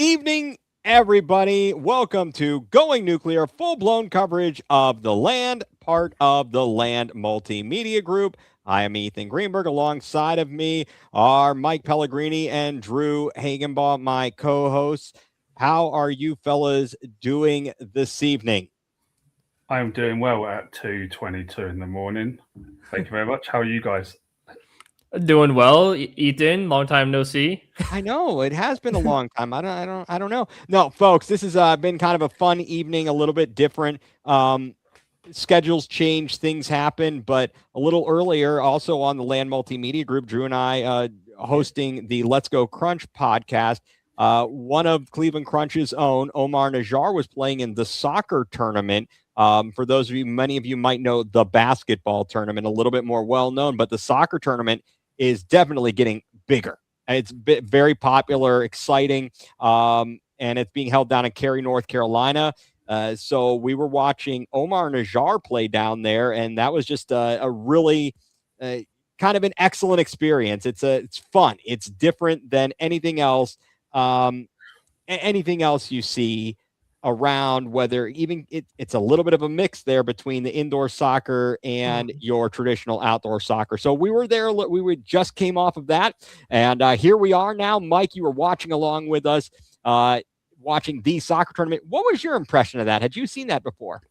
Evening, everybody. Welcome to Going Nuclear, full-blown coverage of the Land, part of the Land Multimedia Group. I am Ethan Greenberg. Alongside of me are Mike Pellegrini and Drew Hagenbaugh, my co-hosts. How are you fellas doing this evening? I'm doing well at 2:22 in the morning. Thank you very much. How are you guys? Doing well, Ethan. Long time no see. I know it has been a long time. I don't know. No, folks, this has been kind of a fun evening, a little bit different. Schedules change, things happen, but a little earlier, also on the Land Multimedia Group, Drew and I hosting the Let's Go Crunch podcast. One of Cleveland Crunch's own, Omar Najjar, was playing in the soccer tournament. For those of you, many of you might know the basketball tournament, a little bit more well known, but the soccer tournament is definitely getting bigger. It's very popular, exciting, and it's being held down in Cary, North Carolina. So we were watching Omar Najjar play down there, and that was just a really kind of an excellent experience. It's fun. It's different than anything else. Anything else you see around, whether even it's a little bit of a mix there between the indoor soccer and your traditional outdoor soccer. So we were there. Just came off of that, and here we are now. Mike, you were watching along with us. Watching the soccer tournament. What was your impression of that? Had you seen that before?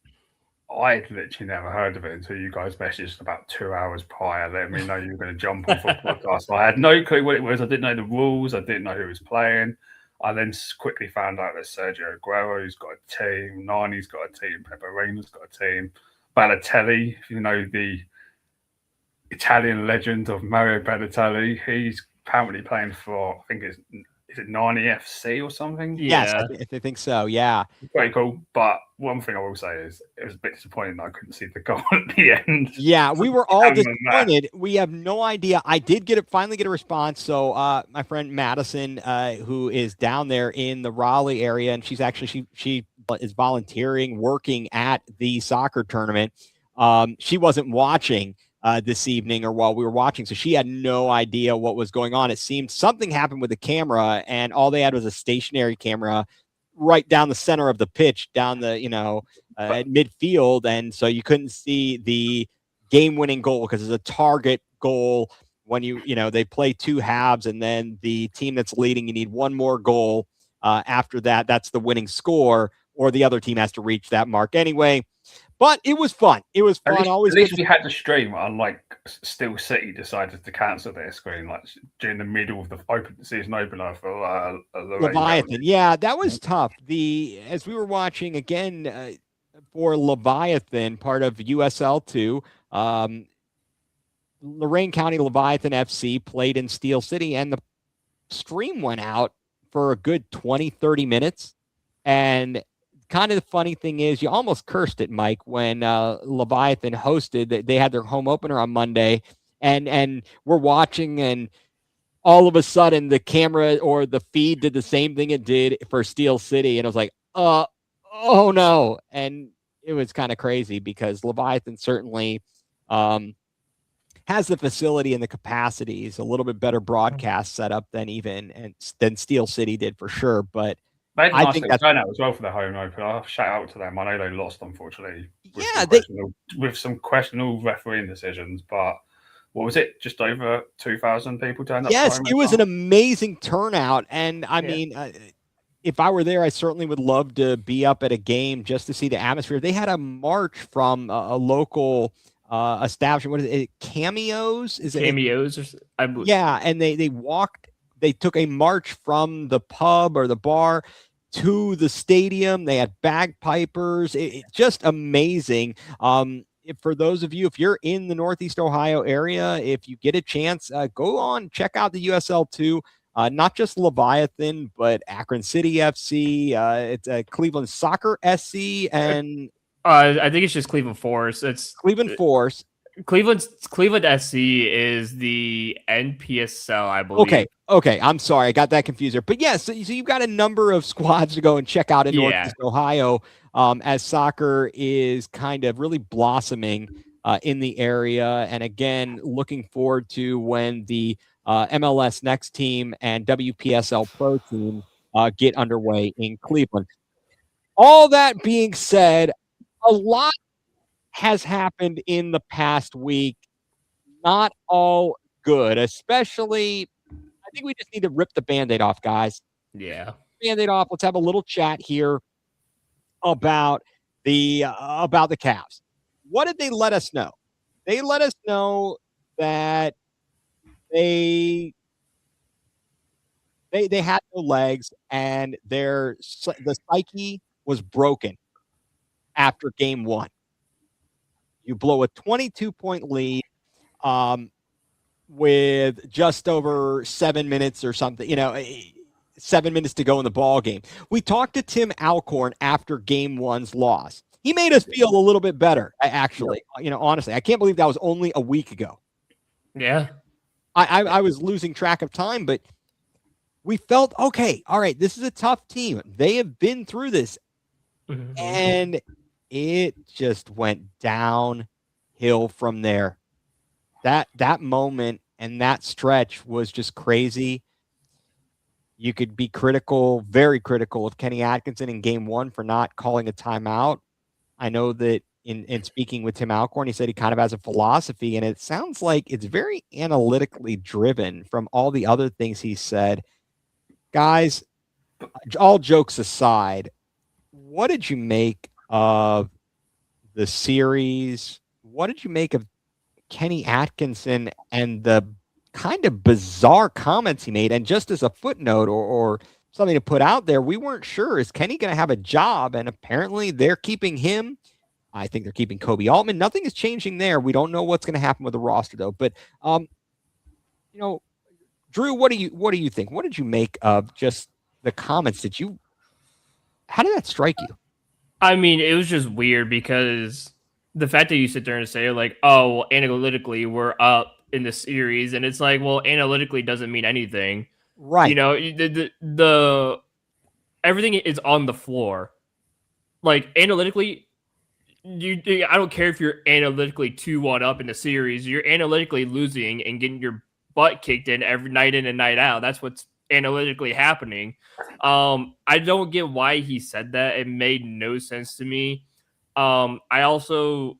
I'd literally never heard of it until you guys messaged about 2 hours prior, letting me know you were going to jump on for a podcast. I had no clue what it was. I didn't know the rules. I didn't know who was playing. I then quickly found out that Sergio Aguero's got a team, Nani's got a team, Pepe Reina's got a team, Balotelli, you know, the Italian legend of Mario Balotelli, he's apparently playing for, I think is it Nani FC or something? Yes, I think so. Yeah. Very cool. But one thing I will say is it was a bit disappointing that I couldn't see the goal at the end. Yeah, we were all disappointed. We have no idea. I did finally get a response. So my friend Madison, who is down there in the Raleigh area, and she's actually she is volunteering, working at the soccer tournament. She wasn't watching this evening or while we were watching. So she had no idea what was going on. It seemed something happened with the camera, and all they had was a stationary camera right down the center of the pitch, down the, at midfield. And so you couldn't see the game-winning goal because it's a target goal when they play two halves, and then the team that's leading, you need one more goal. After that, that's the winning score, or the other team has to reach that mark anyway. But it was fun. It was fun. At least we had to stream, unlike Steel City decided to cancel their screen like during the middle of the season opener for Leviathan. Yeah, that was tough. As we were watching again for Leviathan, part of USL2, Lorain County Leviathan FC played in Steel City, and the stream went out for a good 20, 30 minutes. And kind of the funny thing is, you almost cursed it, Mike, when Leviathan hosted. They had their home opener on Monday, and we're watching, and all of a sudden the camera or the feed did the same thing it did for Steel City, and I was like, oh no. And it was kind of crazy because Leviathan certainly has the facility and the capacities, a little bit better broadcast setup than Steel City did for sure, but I think that's turnout as well for the home opener. I'll shout out to them. I know they lost, unfortunately. With some questionable refereeing decisions, but what was it? Just over 2,000 people turned up. Yes, it was an amazing turnout, and I mean, if I were there, I certainly would love to be up at a game just to see the atmosphere. They had a march from a local establishment. What is it? Cameos? Cameos? Yeah, and they walked. They took a march from the pub or the bar to the stadium. They had bagpipers. It's just amazing. For those of you, if you're in the Northeast Ohio area, if you get a chance, go on, check out the USL2. Not just Leviathan, but Akron City FC. It's Cleveland Soccer SC, and I think it's just Cleveland Force. It's Cleveland Force. Cleveland SC is the NPSL, I believe. Okay. I'm sorry, I got that confused there. But yes, so you've got a number of squads to go and check out in Northeast Ohio, as soccer is kind of really blossoming in the area. And again, looking forward to when the MLS Next team and WPSL Pro team get underway in Cleveland. All that being said, a lot has happened in the past week. Not all good, especially. I think we just need to rip the Band-Aid off, guys. Yeah. Band-Aid off. Let's have a little chat here about the Cavs. What did they let us know? They let us know that they had no legs and the psyche was broken after game 1. You blow a 22-point lead with just over 7 minutes or something, 7 minutes to go in the ball game. We talked to Tim Alcorn after game 1's loss. He made us feel a little bit better, actually. Honestly, I can't believe that was only a week ago. Yeah. I was losing track of time, but we felt, okay, all right, this is a tough team. They have been through this. Mm-hmm. And it just went downhill from there. That moment and that stretch was just crazy. You could be critical, very critical of Kenny Atkinson in game 1 for not calling a timeout. I know that in speaking with Tim Alcorn, he said he kind of has a philosophy, and it sounds like it's very analytically driven from all the other things he said. Guys, all jokes aside, what did you make of the series? What did you make of Kenny Atkinson and the kind of bizarre comments he made? And just as a footnote or something to put out there, we weren't sure, is Kenny going to have a job? And apparently they're keeping him. I think they're keeping Kobe Altman. Nothing is changing there. We don't know what's going to happen with the roster, though. But, Drew, what do you think? What did you make of just the comments? How did that strike you? I mean, it was just weird because the fact that you sit there and say, like, oh, well, analytically, we're up in the series. And it's like, well, analytically doesn't mean anything. Right. The everything is on the floor. Like, analytically, I don't care if you're analytically 2-1 up in the series. You're analytically losing and getting your butt kicked in every night in and night out. That's what's analytically happening. I don't get why he said that. It made no sense to me. I also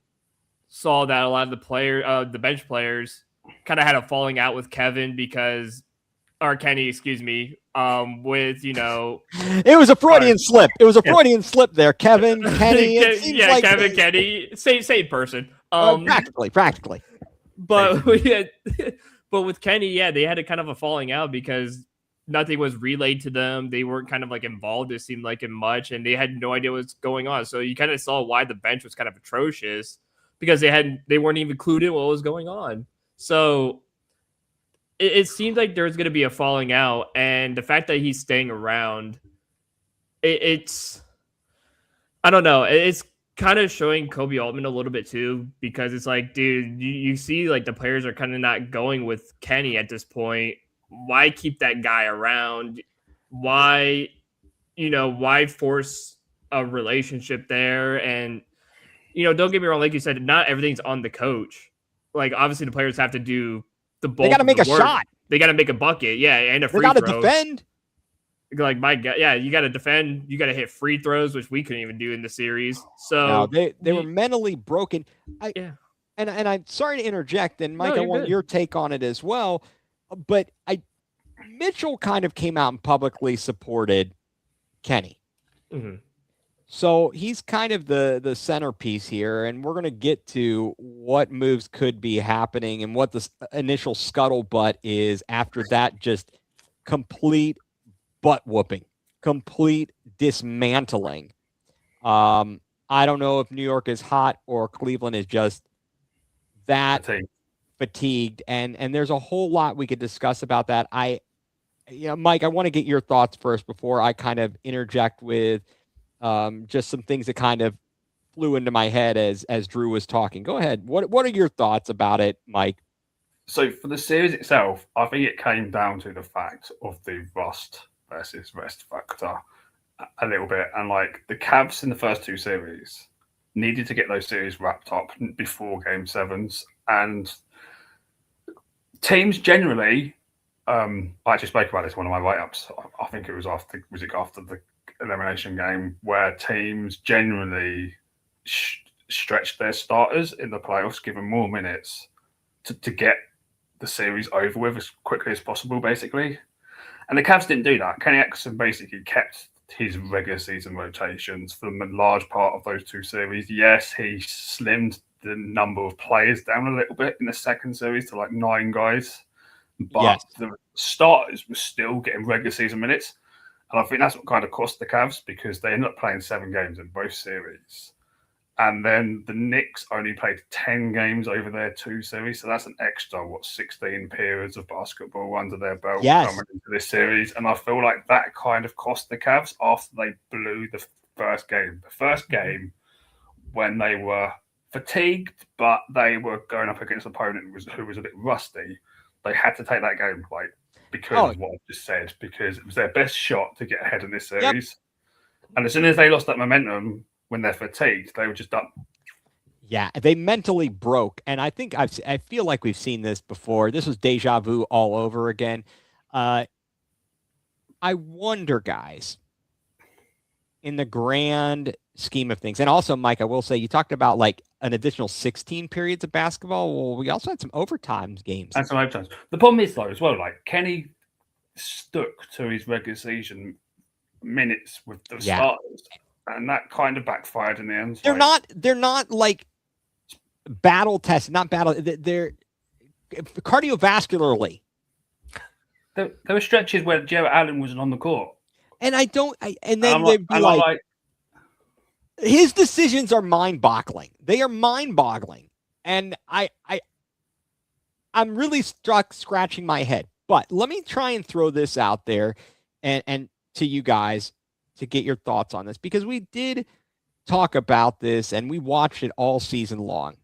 saw that a lot of the bench players kind of had a falling out with Kenny, excuse me, with, it was a Freudian slip. It was a Freudian slip there. Kevin, Kenny. It seems like Kevin, Kenny, same person. Practically. But but with Kenny, yeah, they had a kind of a falling out because nothing was relayed to them. They weren't kind of like involved, it seemed like, in much, and they had no idea what's going on. So you kind of saw why the bench was kind of atrocious, because they weren't even clued in what was going on. So it seemed like there was going to be a falling out, and the fact that he's staying around, it's I don't know. It's kind of showing Kobe Altman a little bit too, because it's like, dude, you see like the players are kind of not going with Kenny at this point. Why keep that guy around? Why force a relationship there? And, don't get me wrong. Like you said, not everything's on the coach. Like, obviously the players have to do the bulk. They got to make a shot. They got to make a bucket. Yeah. And a free throw. They got to defend. Like, my God. Yeah. You got to defend. You got to hit free throws, which we couldn't even do in the series. So no, they were mentally broken. And I'm sorry to interject. And Mike, I want your take on it as well. But Mitchell kind of came out and publicly supported Kenny. Mm-hmm. So he's kind of the centerpiece here, and we're going to get to what moves could be happening and what the initial scuttlebutt is after that just complete butt whooping, complete dismantling. I don't know if New York is hot or Cleveland is just that fatigued, and there's a whole lot we could discuss about that. Mike, I want to get your thoughts first before I kind of interject with just some things that kind of flew into my head as Drew was talking. Go ahead. What are your thoughts about it, Mike? So for the series itself, I think it came down to the fact of the rust versus rest factor a little bit. And like the Cavs in the first two series needed to get those series wrapped up before game sevens. And teams generally I actually spoke about this in one of my write-ups. I think it was after the elimination game where teams generally stretched their starters in the playoffs, give them more minutes to get the series over with as quickly as possible, basically. And the Cavs didn't do that. Kenny Atkinson basically kept his regular season rotations for the large part of those two series. Yes, he slimmed the number of players down a little bit in the second series to like 9 guys. But the starters were still getting regular season minutes. And I think that's what kind of cost the Cavs because they ended up playing 7 games in both series. And then the Knicks only played 10 games over their 2 series. So that's an extra, 16 periods of basketball under their belt coming into this series. And I feel like that kind of cost the Cavs after they blew the first game. The first game, when they were fatigued, but they were going up against an opponent who was a bit rusty, they had to take that game because of what I just said, because it was their best shot to get ahead in this series. And as soon as they lost that momentum, when they're fatigued, they were just done. Yeah, they mentally broke. And I think I feel like we've seen this before. This was deja vu all over again. I wonder, guys, in the grand scheme of things, and also, Mike, I will say, you talked about like an additional 16 periods of basketball. Well, we also had some overtime games. And some overtimes. The problem is, though, as well, like Kenny stuck to his regular season minutes with the starters. And that kind of backfired in the end. They're not like battle tested, not battle. They're cardiovascularly. There were stretches where Jarrett Allen wasn't on the court. And then they'd be like, his decisions are mind-boggling. They are mind-boggling. And I'm really scratching my head. But let me try and throw this out there and to you guys to get your thoughts on this, because we did talk about this and we watched it all season long.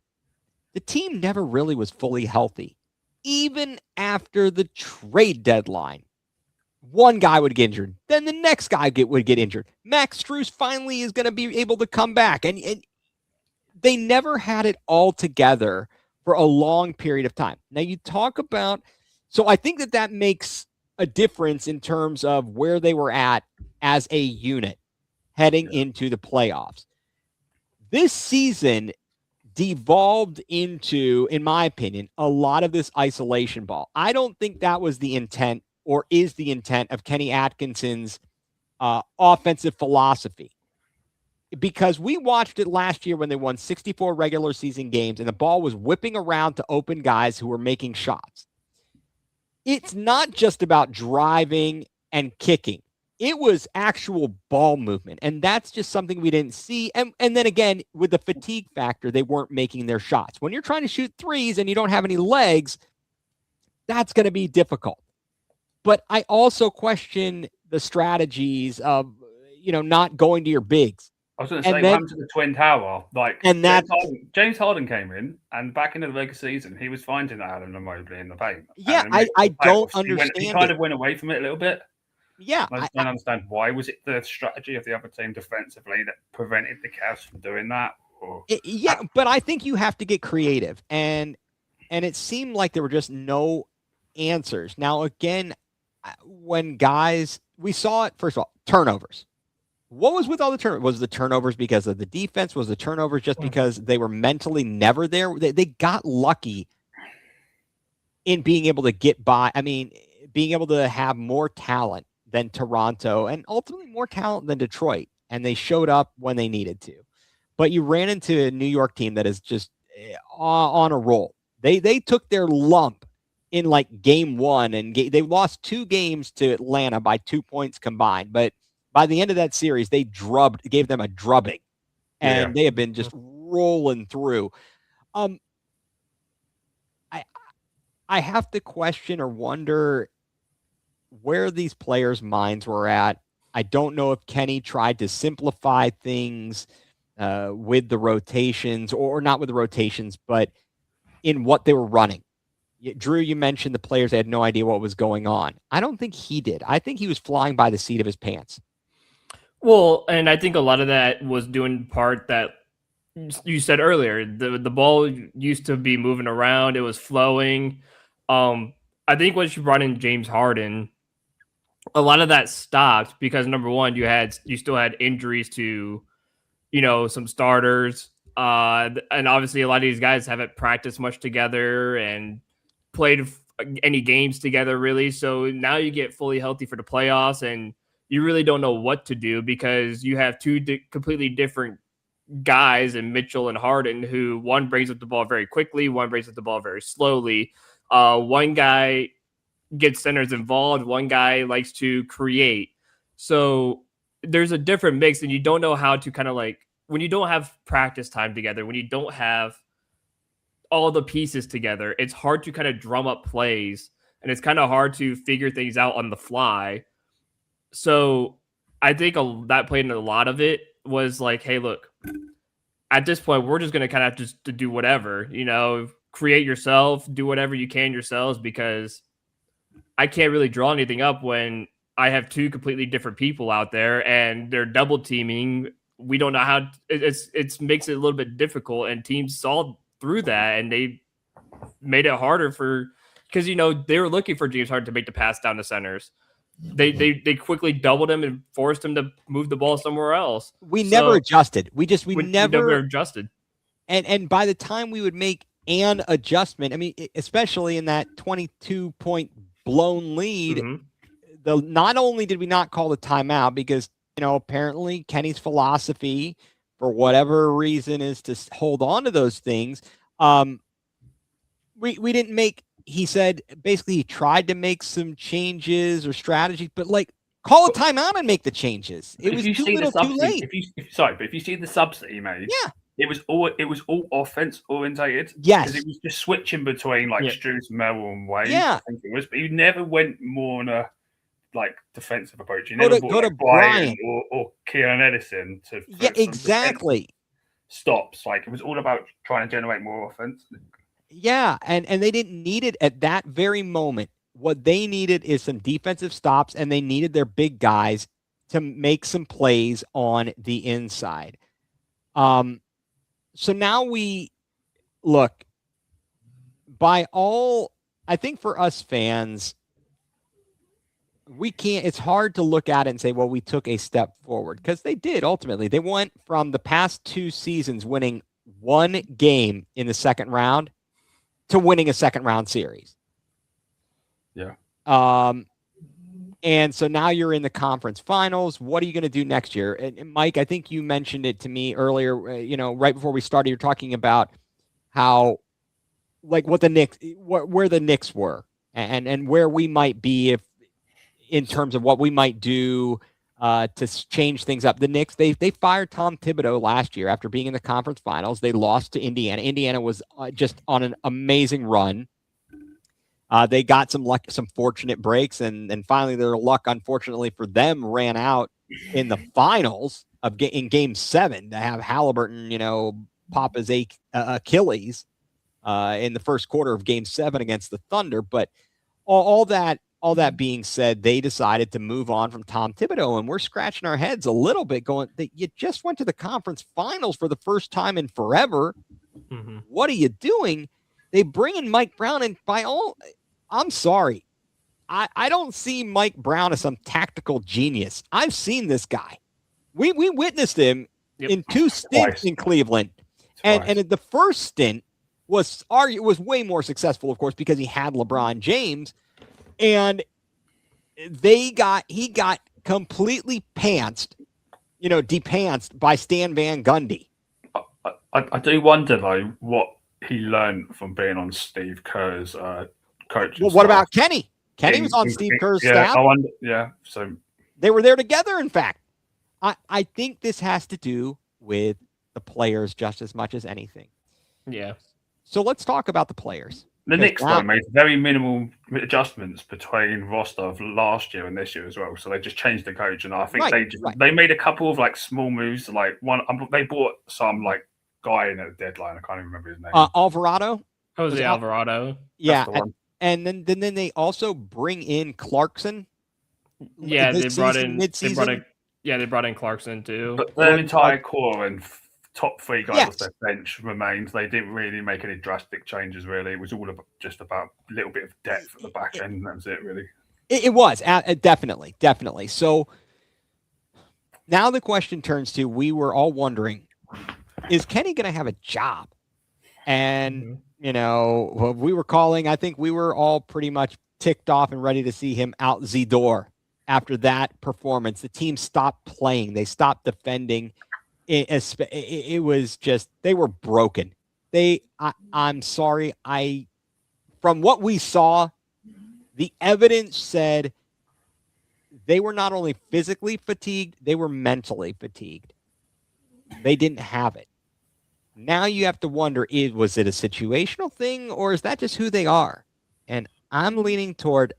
The team never really was fully healthy. Even after the trade deadline, one guy would get injured. Then the next guy would get injured. Max Strus finally is going to be able to come back. And they never had it all together for a long period of time. Now you talk about, so I think that makes a difference in terms of where they were at as a unit heading into the playoffs. This season devolved into, in my opinion, a lot of this isolation ball. I don't think that was the intent or is the intent of Kenny Atkinson's offensive philosophy. Because we watched it last year when they won 64 regular season games and the ball was whipping around to open guys who were making shots. It's not just about driving and kicking. It was actual ball movement, and that's just something we didn't see. And then again, with the fatigue factor, they weren't making their shots. When you're trying to shoot threes and you don't have any legs, that's going to be difficult. But I also question the strategies of, not going to your bigs. I was going to say, what happened to the Twin Tower? James Harden came in, and back into the regular season, he was finding Allen and Mobley in the paint. Yeah, I don't understand. He kind of went away from it a little bit. Yeah, I don't understand why. Was it the strategy of the other team defensively that prevented the Cavs from doing that? But I think you have to get creative, and it seemed like there were just no answers. Now, again, when guys, we saw it, first of all, turnovers. What was with all the turnovers? Was the turnovers because of the defense? Was the turnovers just because they were mentally never there? They got lucky in being able to get by. I mean, being able to have more talent than Toronto and ultimately more talent than Detroit. And they showed up when they needed to. But you ran into a New York team that is just on a roll. They took their lump in like game 1 and they lost 2 games to Atlanta by 2 points combined. But by the end of that series, they gave them a drubbing, and they have been just rolling through. I have to question or wonder where these players' minds were at. I don't know if Kenny tried to simplify things with the rotations, or not with the rotations, but in what they were running. Drew, you mentioned the players had no idea what was going on. I don't think he did. I think he was flying by the seat of his pants. Well, and I think a lot of that was doing part that you said earlier. The ball used to be moving around. It was flowing. I think once you brought in James Harden, a lot of that stopped because number one, you still had injuries to, some starters. And obviously a lot of these guys haven't practiced much together and played any games together really. So now you get fully healthy for the playoffs and you really don't know what to do because you have two completely different guys in Mitchell and Harden, who one brings up the ball very quickly, one brings up the ball very slowly. One guy gets centers involved, one guy likes to create. So there's a different mix, and you don't know how to kind of like when you don't have practice time together, when you don't have all the pieces together, it's hard to kind of drum up plays and it's kind of hard to figure things out on the fly. So I think that played in a lot of it was like, hey, look, at this point, we're just going to kind of have to do whatever, create yourself, do whatever you can yourselves, because I can't really draw anything up when I have two completely different people out there and they're double teaming. We don't know how it makes it a little bit difficult, and teams saw through that and they made it harder because they were looking for James Harden to make the pass down to centers. They quickly doubled him and forced him to move the ball somewhere else. We never adjusted. We never adjusted. And by the time we would make an adjustment, I mean, especially in that 22-point blown lead, not only did we not call the timeout because, apparently Kenny's philosophy for whatever reason is to hold on to those things. We didn't make, he said, basically he tried to make some changes or strategies, but call a timeout and make the changes. It was too little too late. But if you see the subs that he made, it was all offense orientated. Yes. Because it was just switching between Struz, Merrill, and Wade. Yeah. I think it was, but you never went more on a defensive approach. You Go never to Bryant or Keon Edison to exactly stops. It was all about trying to generate more offense. Yeah, and they didn't need it at that very moment. What they needed is some defensive stops, and they needed their big guys to make some plays on the inside. So now we look, I think for us fans, it's hard to look at it and say, well, we took a step forward, because they did ultimately. They went from the past 2 seasons winning 1 game in the second round to winning a second round series. Yeah. And so now you're in the conference finals. What are you going to do next year? And Mike, I think you mentioned it to me earlier, right before we started, you're talking about how, what the Knicks, where the Knicks were and where we might be in terms of what we might do to change things up. The Knicks, they fired Tom Thibodeau last year after being in the conference finals. They lost to Indiana. Indiana was just on an amazing run. They got some luck, some fortunate breaks, and finally their luck, unfortunately for them, ran out in the finals in Game 7 to have Halliburton, pop his Achilles in the first quarter of Game 7 against the Thunder. But all that being said, they decided to move on from Tom Thibodeau, and we're scratching our heads a little bit going, you just went to the conference finals for the first time in forever. Mm-hmm. What are you doing? They bring in Mike Brown, and I'm sorry, I don't see Mike Brown as some tactical genius. I've seen this guy. We witnessed him in 2 stints in Cleveland. And the first stint was way more successful, of course, because he had LeBron James. And he got completely depantsed by Stan Van Gundy. I do wonder, though, what he learned from being on Steve Kerr's coach. Well, what about Kenny? Kenny was on Steve Kerr's staff. I wonder, so they were there together, in fact. I think this has to do with the players just as much as anything. Yeah. So let's talk about the players. The Knicks, though, made very minimal adjustments between roster of last year and this year as well. So they just changed the coach, and I think they made a couple of small moves. They bought some guy in at the deadline. I can't even remember his name. Alvarado. Jose Alvarado. Yeah, and then they also bring in Clarkson. Yeah, they brought in Clarkson too. But their entire core and top three guys off their bench remained. They didn't really make any drastic changes, really. It was all just about a little bit of depth at the back end, and that was it, really. It was, definitely. So now the question turns to, we were all wondering, is Kenny going to have a job? And, we were calling, I think we were all pretty much ticked off and ready to see him out the door after that performance. The team stopped playing. They stopped defending. It was just, they were broken. I'm sorry. From what we saw, the evidence said they were not only physically fatigued, they were mentally fatigued. They didn't have it. Now you have to wonder, was it a situational thing, or is that just who they are? And I'm leaning toward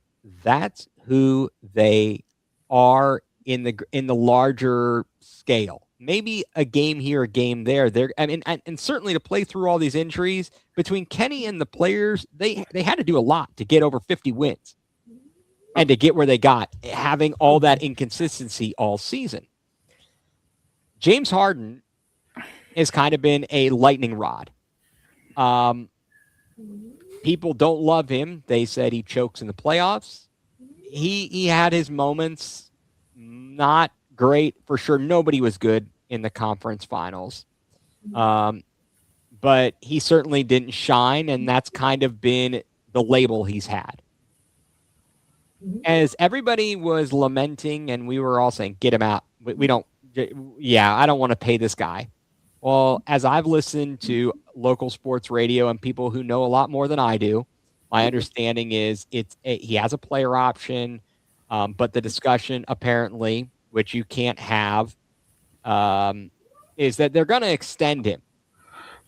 that's who they are in the larger scale. Maybe a game here, a game there. And certainly to play through all these injuries between Kenny and the players, they had to do a lot to get over 50 wins and to get where they got, having all that inconsistency all season. James Harden has kind of been a lightning rod. People don't love him. They said he chokes in the playoffs. He had his moments, not great for sure. Nobody was good in the conference finals. But he certainly didn't shine, and that's kind of been the label he's had. As everybody was lamenting, and we were all saying, get him out. I don't want to pay this guy. Well, as I've listened to local sports radio and people who know a lot more than I do, my understanding is he has a player option, but the discussion apparently, which you can't have, is that they're going to extend him.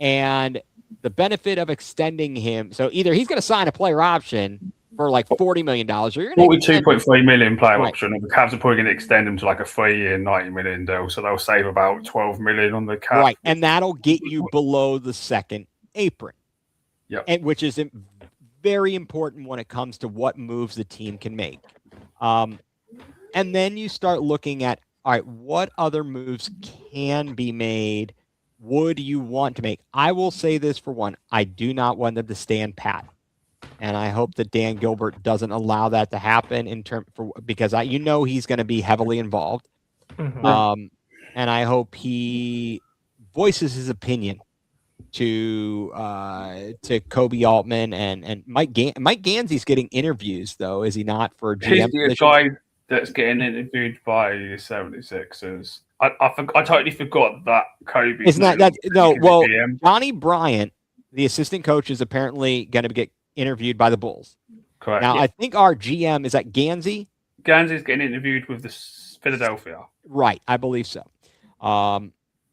And the benefit of extending him, so either he's going to sign a player option for like $40 million, or you're going to $42.3 million player option. And the Cavs are probably going to extend him to like a 3-year, $90 million deal. So they'll save about $12 million on the cap. Right, and that'll get you below the second apron. Yep. And which is very important when it comes to what moves the team can make. And then you start looking at, all right, what other moves can be made? Would you want to make? I will say this for one. I do not want them to stand pat. And I hope that Dan Gilbert doesn't allow that to happen because he's going to be heavily involved. Mm-hmm. And I hope he voices his opinion to Kobe Altman and Mike Gansey's getting interviews, though, is he not, for GM? He's the guy that's getting interviewed by the 76ers. I totally forgot that Kobe. Isn't that no? Well, GM. Johnny Bryant, the assistant coach, is apparently going to get interviewed by the Bulls. Correct. Now, yeah. I think our GM is that Gansey. Gansey's getting interviewed with the Philadelphia. Right, I believe so.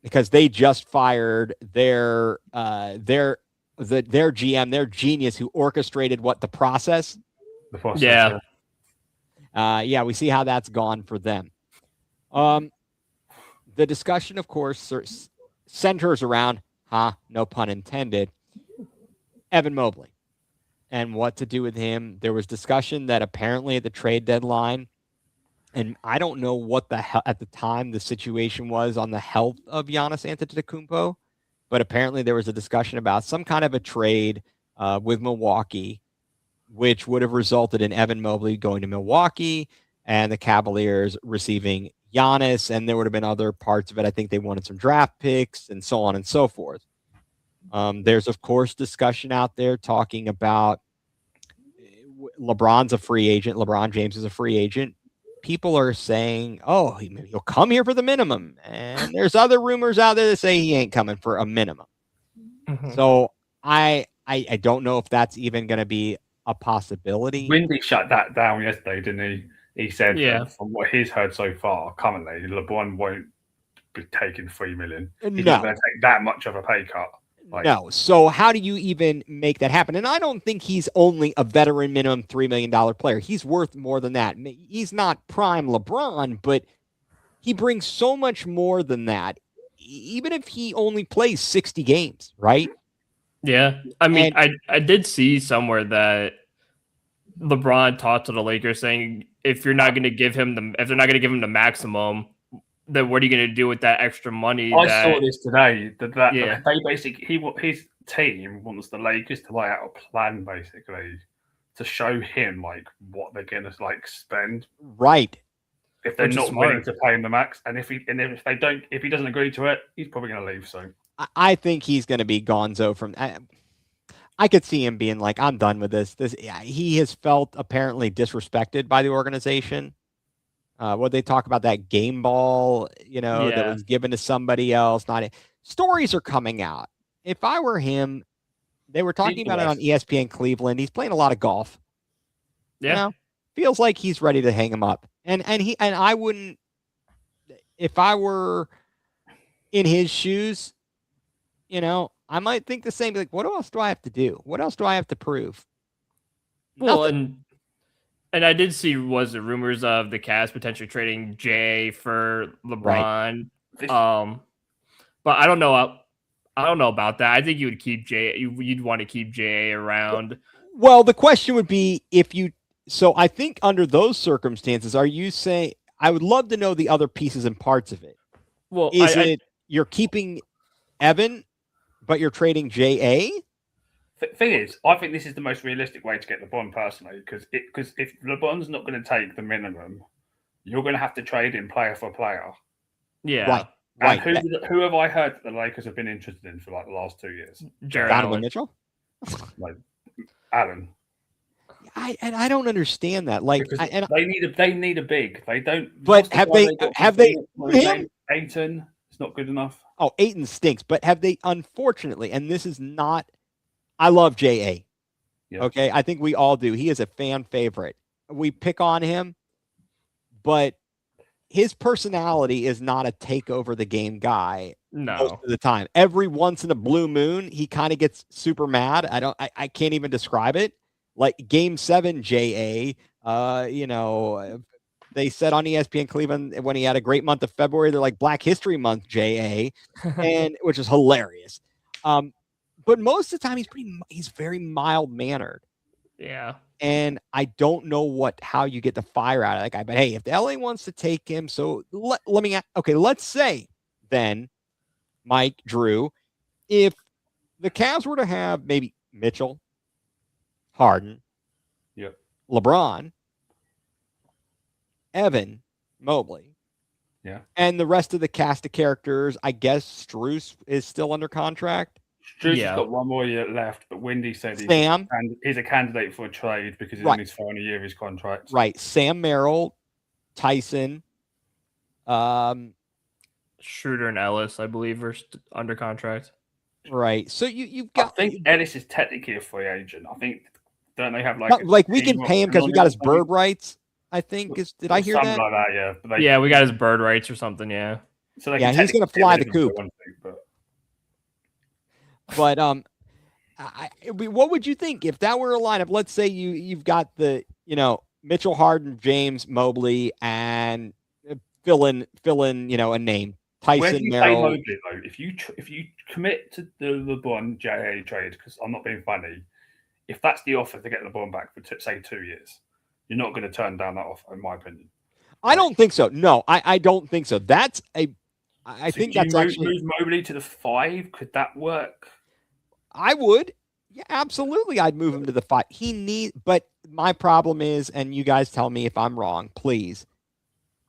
Because they just fired their GM, their genius who orchestrated the process. The process. Yeah. Yeah, we see how that's gone for them. The discussion, of course, centers around, no pun intended, Evan Mobley and what to do with him. There was discussion that apparently at the trade deadline, and I don't know what at the time the situation was on the health of Giannis Antetokounmpo, but apparently there was a discussion about some kind of a trade with Milwaukee, which would have resulted in Evan Mobley going to Milwaukee and the Cavaliers receiving Giannis, and there would have been other parts of it. I think they wanted some draft picks and so on and so forth. There's, of course, discussion out there talking about LeBron's a free agent. LeBron James is a free agent. People are saying, he'll come here for the minimum. And there's other rumors out there that say he ain't coming for a minimum. Mm-hmm. So I don't know if that's even going to be a possibility. Windy shut that down yesterday, didn't he? He said, from what he's heard so far, currently, LeBron won't be taking $3 million. He's not going to take that much of a pay cut. No. So how do you even make that happen? And I don't think he's only a veteran minimum $3 million player. He's worth more than that. He's not prime LeBron, but he brings so much more than that, even if he only plays 60 games, right? Yeah. I mean, I did see somewhere that LeBron talked to the Lakers saying, if they're not going to give him the maximum, then what are you going to do with that extra money? I saw this today. That Yeah. they basically his team wants the Lakers to lay out a plan basically to show him like what they're gonna like spend Right. if they're Which is not willing smart. to pay him the max, and if he doesn't agree to it, he's probably gonna leave soon. I think he's going to be gonzo from. I could see him being like, I'm done with this. He has felt apparently disrespected by the organization. What they talk about that game ball, that Yeah. was given to somebody else. Stories are coming out. If I were him, they were talking about it on ESPN Cleveland. He's playing a lot of golf. Yeah. Feels like he's ready to hang him up. And I wouldn't, if I were in his shoes, I might think the same. Like, what else do I have to do? What else do I have to prove? Well, and I did see the rumors of the Cavs potentially trading Jay for LeBron. Right. But I don't know. I don't know about that. I think you would keep Jay. You'd want to keep Jay around. Well, the question would be if you. So I think under those circumstances, are you saying? I would love to know the other pieces and parts of it. Well, is it you're keeping Evan, but you're trading JA? Thing is, I think this is the most realistic way to get LeBron personally, because if LeBron's not going to take the minimum, you're going to have to trade him player for player. Yeah. Right. Who have I heard that the Lakers have been interested in for like the last 2 years? Donovan Mitchell? Like Allen. I don't understand that. Like, they need a big. They don't. But have they? Ayton? It's not good enough. Oh, Ayton stinks. But have they? Unfortunately, and this is not. I love JA. Yeah. Okay, I think we all do. He is a fan favorite. We pick on him, but his personality is not a take over the game guy. No, most of the time. Every once in a blue moon, he kind of gets super mad. I can't even describe it. Like Game 7, JA. They said on ESPN Cleveland when he had a great month of February, they're like Black History Month, JA, and which is hilarious. But most of the time he's very mild mannered. Yeah. And I don't know how you get the fire out of that guy. But hey, if the LA wants to take him, so let's say then, Mike, Drew, if the Cavs were to have maybe Mitchell, Harden, LeBron, Evan, Mobley, and the rest of the cast of characters, I guess Strus is still under contract. Strus has got 1 more year left, but Windy said he's a candidate for a trade because he's in his final year of his contract. Right. Sam Merrill, Tyson, Schroeder and Ellis, I believe, are under contract. Right. So you've got. I think Ellis is technically a free agent. I think don't they have like we can pay him because we got his bird rights. I think did I hear something that? Like that, yeah. We got his bird rights or something. Yeah. So he's going to fly the coop. But what would you think if that were a lineup? Let's say you've got the Mitchell, Harden, James, Mobley, and fill in a name. Tyson, Merrill. Mobley, though, if you commit to the LeBron JA trade, because I'm not being funny, if that's the offer to get LeBron back for say 2 years, you're not going to turn down that offer, in my opinion. I don't think so. No, I don't think so. I think that's actually move Mobley to the 5. Could that work? I would. Yeah, absolutely. I'd move him to the 5. But my problem is, and you guys tell me if I'm wrong, please.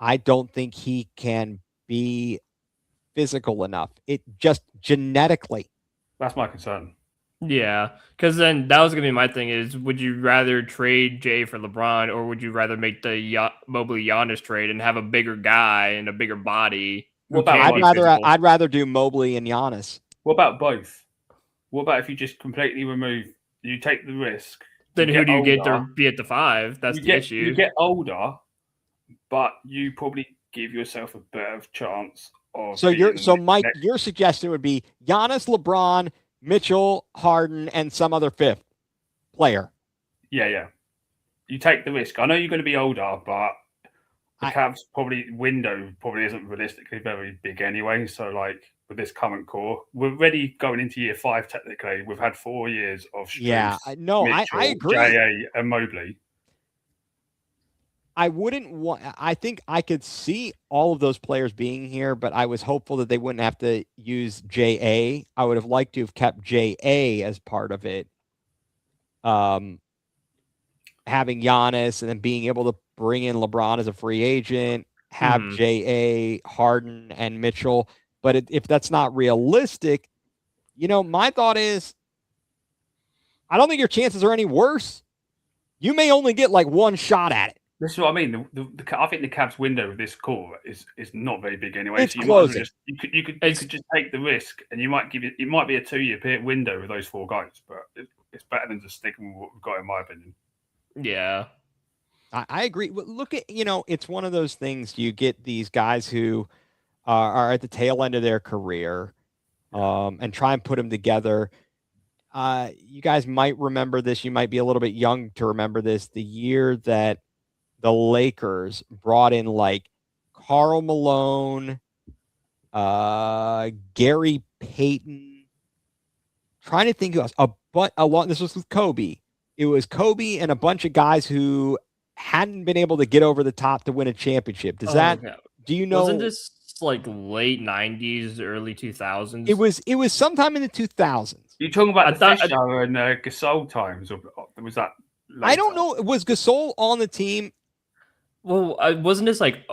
I don't think he can be physical enough. It just genetically. That's my concern. Yeah, because then that was going to be my thing is, would you rather trade Jay for LeBron, or would you rather make the Mobley Giannis trade and have a bigger guy and a bigger body? I'd rather do Mobley and Giannis. What about both? What about if you just completely you take the risk? Then who do you get to be at the 5? That's the issue. You get older, but you probably give yourself a better chance of. Mike, your suggestion would be Giannis, LeBron, Mitchell, Harden, and some other 5th player. Yeah. You take the risk. I know you're going to be older, but the Cavs window isn't realistically very big anyway. So with this current core, we're already going into year 5 technically. We've had 4 years of Strus, Mitchell, I agree. JA and Mobley. I wouldn't want. I think I could see all of those players being here, but I was hopeful that they wouldn't have to use JA. I would have liked to have kept JA as part of it. Having Giannis and then being able to bring in LeBron as a free agent, have JA, Harden, and Mitchell. But if that's not realistic, my thought is, I don't think your chances are any worse. You may only get like one shot at it. This is what I mean. I think the Cavs' window with this core is not very big anyway. It's so closing. You could just take the risk, and you might give it might be a 2-year window with those 4 guys, but it's better than just sticking with what we've got, in my opinion. Yeah, I agree. Look at it's one of those things. You get these guys who are at the tail end of their career, and try and put them together. You guys might remember this. You might be a little bit young to remember this. The year that the Lakers brought in like Karl Malone, Gary Payton. Trying to think of this was with Kobe. It was Kobe and a bunch of guys who hadn't been able to get over the top to win a championship. Do you know? Wasn't this like late 90s, early 2000s? It was sometime in the 2000s. You're talking about Fisher and Gasol times, or was that later? I don't know. Was Gasol on the team? Well, wasn't this like,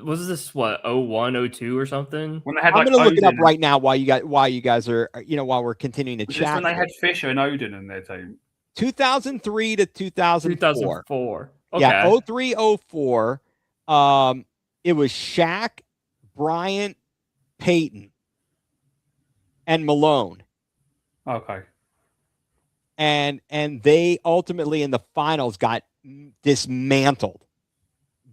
was this what, 01, 02 or something? When they had, I'm going to look it up right now while you guys are, while we're continuing to chat. When they had Fisher and Odin in their team. 2003 to 2004. 2004. Okay. Yeah, 03, 04. It was Shaq, Bryant, Payton, and Malone. Okay. And they ultimately in the finals got dismantled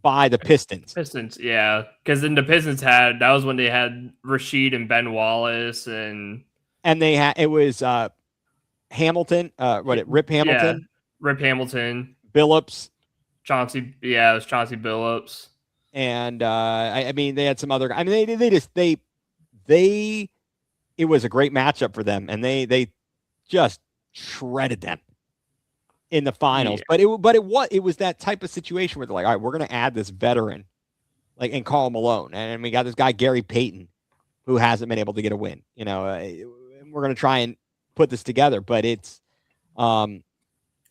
by the Pistons. Yeah, because then the Pistons that was when they had Rasheed and Ben Wallace, and they had Hamilton, Rip Hamilton, Rip Hamilton, Billups, Chauncey. Yeah, it was Chauncey Billups, and I mean they had some other. I mean it was a great matchup for them, and they just shredded them in the finals. Yeah. But it was that type of situation where they're like, all right, we're going to add this veteran, like, and Karl Malone, and we got this guy Gary Payton, who hasn't been able to get a win. We're going to try and put this together, but it's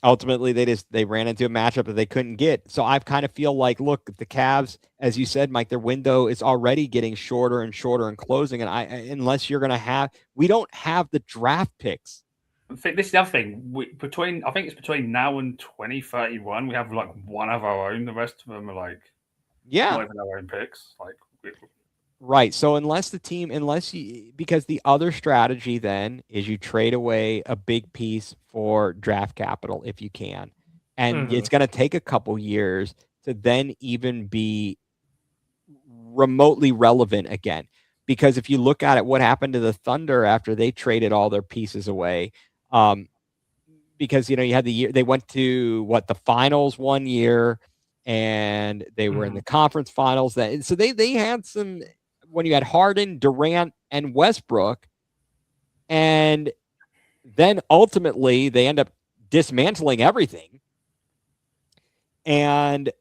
ultimately they ran into a matchup that they couldn't get. So I kind of feel like, look, the Cavs, as you said, Mike, their window is already getting shorter and shorter and closing. And unless you're going to we don't have the draft picks. I think this is the other thing. I think it's between now and 2031, we have like one of our own. The rest of them are like, not even our own picks. Like, right. So because the other strategy then is you trade away a big piece for draft capital if you can, and it's going to take a couple years to then even be remotely relevant again. Because if you look at it, what happened to the Thunder after they traded all their pieces away? Because you had the year they went to the finals one year, and they were in the conference finals. So they had some, when you had Harden, Durant, and Westbrook, and then ultimately they end up dismantling everything. And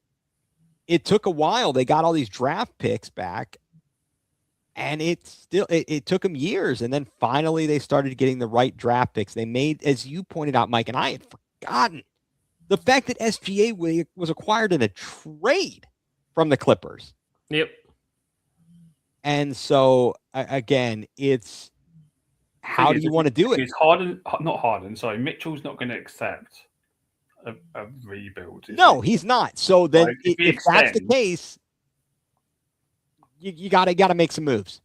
it took a while. They got all these draft picks back. And it took them years. And then finally they started getting the right draft picks. They made, as you pointed out, Mike, and I had forgotten, the fact that SGA was acquired in a trade from the Clippers. Yep. And so, again, it's how do you want to do it? It's not Harden. Sorry, Mitchell's not going to accept a rebuild. No, he's not. So then if that's the case, you gotta make some moves.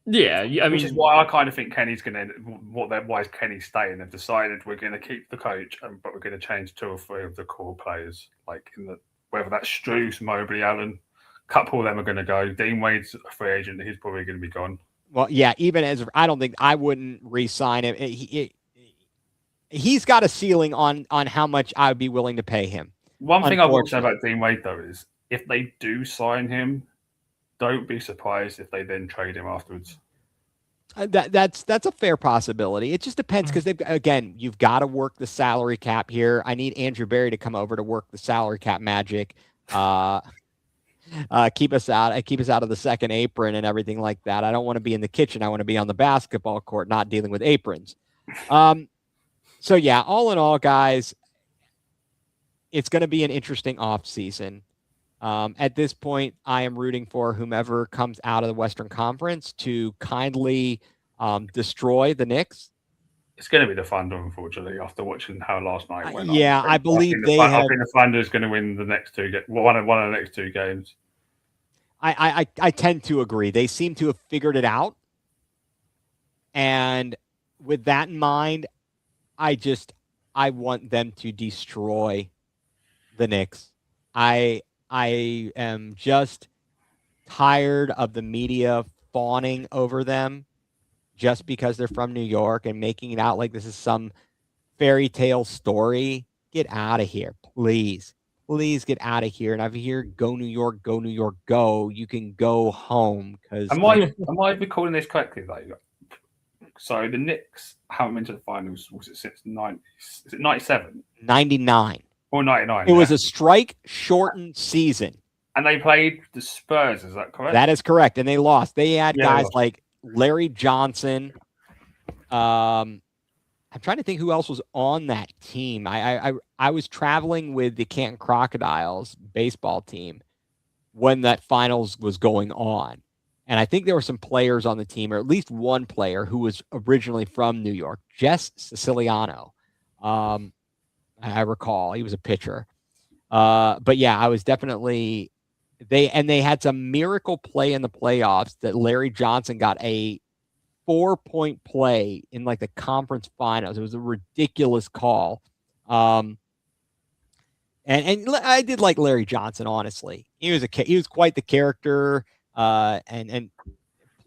Yeah, I mean, which is why I kind of think Kenny's going to. Why is Kenny staying? They've decided we're going to keep the coach, but we're going to change 2 or 3 of the core players, like whether that's Strus, Mobley, Allen. A couple of them are going to go. Dean Wade's a free agent; he's probably going to be gone. Well, yeah. Even as I wouldn't re-sign him. He's got a ceiling on how much I would be willing to pay him. One thing I will say about Dean Wade though is if they do sign him, don't be surprised if they then trade him afterwards. That's a fair possibility. It just depends because you've got to work the salary cap here. I need Andrew Barry to come over to work the salary cap magic. Keep us out of the second apron and everything like that. I don't want to be in the kitchen. I want to be on the basketball court, not dealing with aprons. So yeah, all in all, guys, it's going to be an interesting off season. At this point, I am rooting for whomever comes out of the Western Conference to kindly destroy the Knicks. It's going to be the Thunder, unfortunately, after watching how last night went. I believe I think the Thunder is going to win the next two games. One of the next two games. I tend to agree. They seem to have figured it out, and with that in mind, I want them to destroy the Knicks. I am just tired of the media fawning over them just because they're from New York and making it out like this is some fairy tale story. Get out of here, please. Please get out of here. And if you hear go New York, go New York, go, you can go home. Because am I recalling this correctly though? So the Knicks haven't been to the finals, was it since 97? 99. Or 99. It was a strike shortened season. And they played the Spurs, is that correct? That is correct. And they lost. They had guys like Larry Johnson. I'm trying to think who else was on that team. I was traveling with the Canton Crocodiles baseball team when that finals was going on. And I think there were some players on the team, or at least one player who was originally from New York, Jess Siciliano. I recall he was a pitcher. But yeah, I was definitely they had some miracle play in the playoffs that Larry Johnson got a 4-point play in like the conference finals. It was a ridiculous call. And I did like Larry Johnson, honestly. He was quite the character, and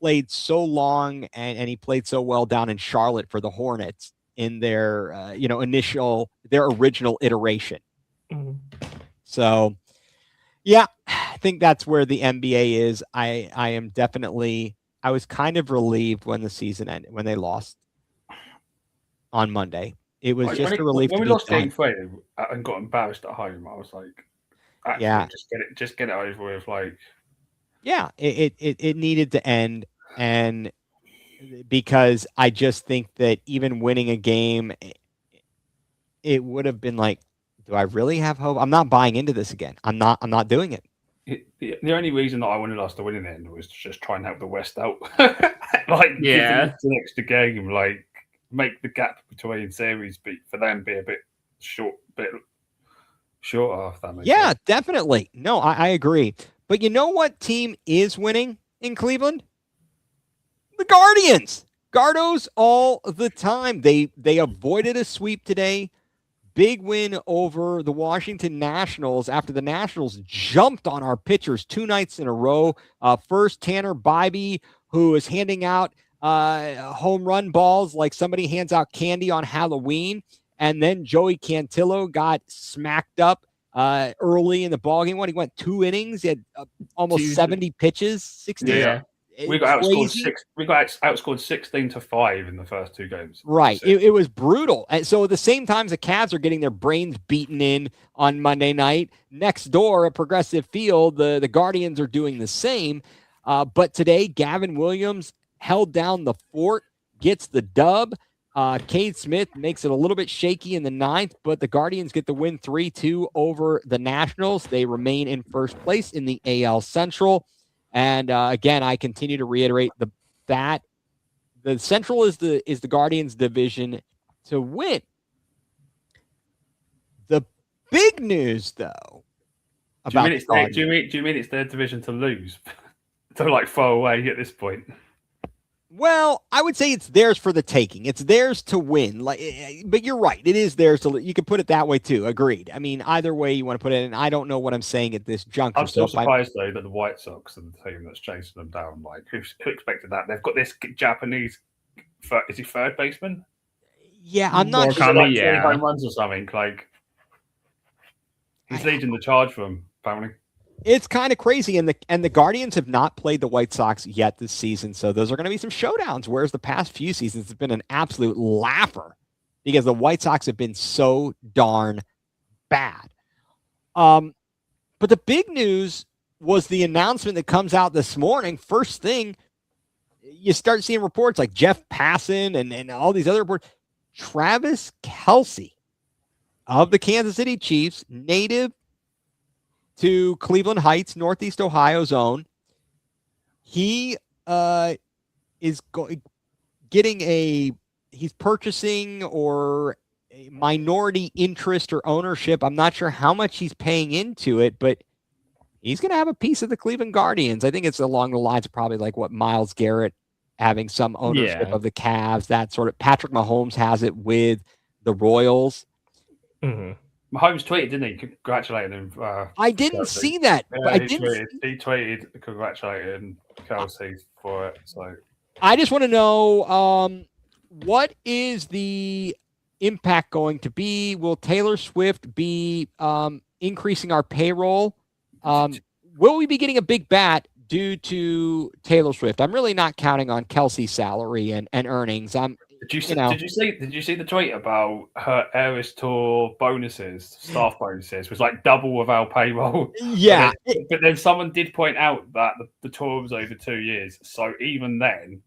played so long and he played so well down in Charlotte for the Hornets in their original iteration. Mm-hmm. So yeah, I think that's where the NBA is. I was kind of relieved when the season ended, when they lost on Monday. It was just a relief. When we lost Game 3 and got embarrassed at home, I was like, just get it over with. Like, yeah, it needed to end, and because I just think that even winning a game, it would have been like, do I really have hope? I'm not buying into this again. I'm not doing it. The only reason that I wanted us to win in the end was to just try and help the West out. Give them an extra game, like make the gap between series for them be a bit shorter. If that makes sense. Definitely. No, I agree. But you know what team is winning in Cleveland? The Guardians. Gardos all the time. They avoided a sweep today. Big win over the Washington Nationals after the Nationals jumped on our pitchers 2 nights in a row. First, Tanner Bybee, who is handing out home run balls like somebody hands out candy on Halloween. And then Joey Cantillo got smacked up early in the ballgame. He went 2 innings. He had almost 70 pitches, 60. Yeah. We got outscored 16-5 in the first 2 games. Right. It was brutal. And so at the same time, the Cavs are getting their brains beaten in on Monday night. Next door at Progressive Field, the Guardians are doing the same. But today, Gavin Williams held down the fort, gets the dub. Cade Smith makes it a little bit shaky in the 9th, but the Guardians get the win 3-2 over the Nationals. They remain in first place in the AL Central. And again, I continue to reiterate that the Central is the Guardians' division to win. The big news, though, do you mean it's their division to lose, to like throw away at this point? Well, I would say it's theirs for the taking. It's theirs to win. But you're right. It is theirs to. You can put it that way too. Agreed. I mean, either way you want to put it, and I don't know what I'm saying at this juncture. I'm still surprised though that the White Sox are the team that's chasing them down. Like, who expected that? They've got this Japanese. Is he third baseman? Yeah, I'm not sure. Like home runs or something. Like, he's leading the charge for them, apparently. It's kind of crazy, and the Guardians have not played the White Sox yet this season, so those are going to be some showdowns. Whereas the past few seasons have been an absolute laugher because the White Sox have been so darn bad. But the big news was the announcement that comes out this morning. First thing, you start seeing reports like Jeff Passan and all these other reports. Travis Kelce of the Kansas City Chiefs, native to Cleveland Heights, Northeast Ohio zone. He is he's purchasing or a minority interest or ownership. I'm not sure how much he's paying into it, but he's going to have a piece of the Cleveland Guardians. I think it's along the lines of probably like what Myles Garrett having some ownership of the Cavs, that sort of. Patrick Mahomes has it with the Royals. Mm-hmm. Mahomes tweeted, didn't he? Congratulating him. I didn't see that. Yeah, he tweeted congratulating Kelce for it. So I just want to know what is the impact going to be? Will Taylor Swift be increasing our payroll? Will we be getting a big bat due to Taylor Swift? I'm really not counting on Kelce's salary and earnings. Did you see the tweet about her Eras Tour bonuses, staff bonuses, was like double of our payroll? Yeah. But then someone did point out that the tour was over 2 years. So even then,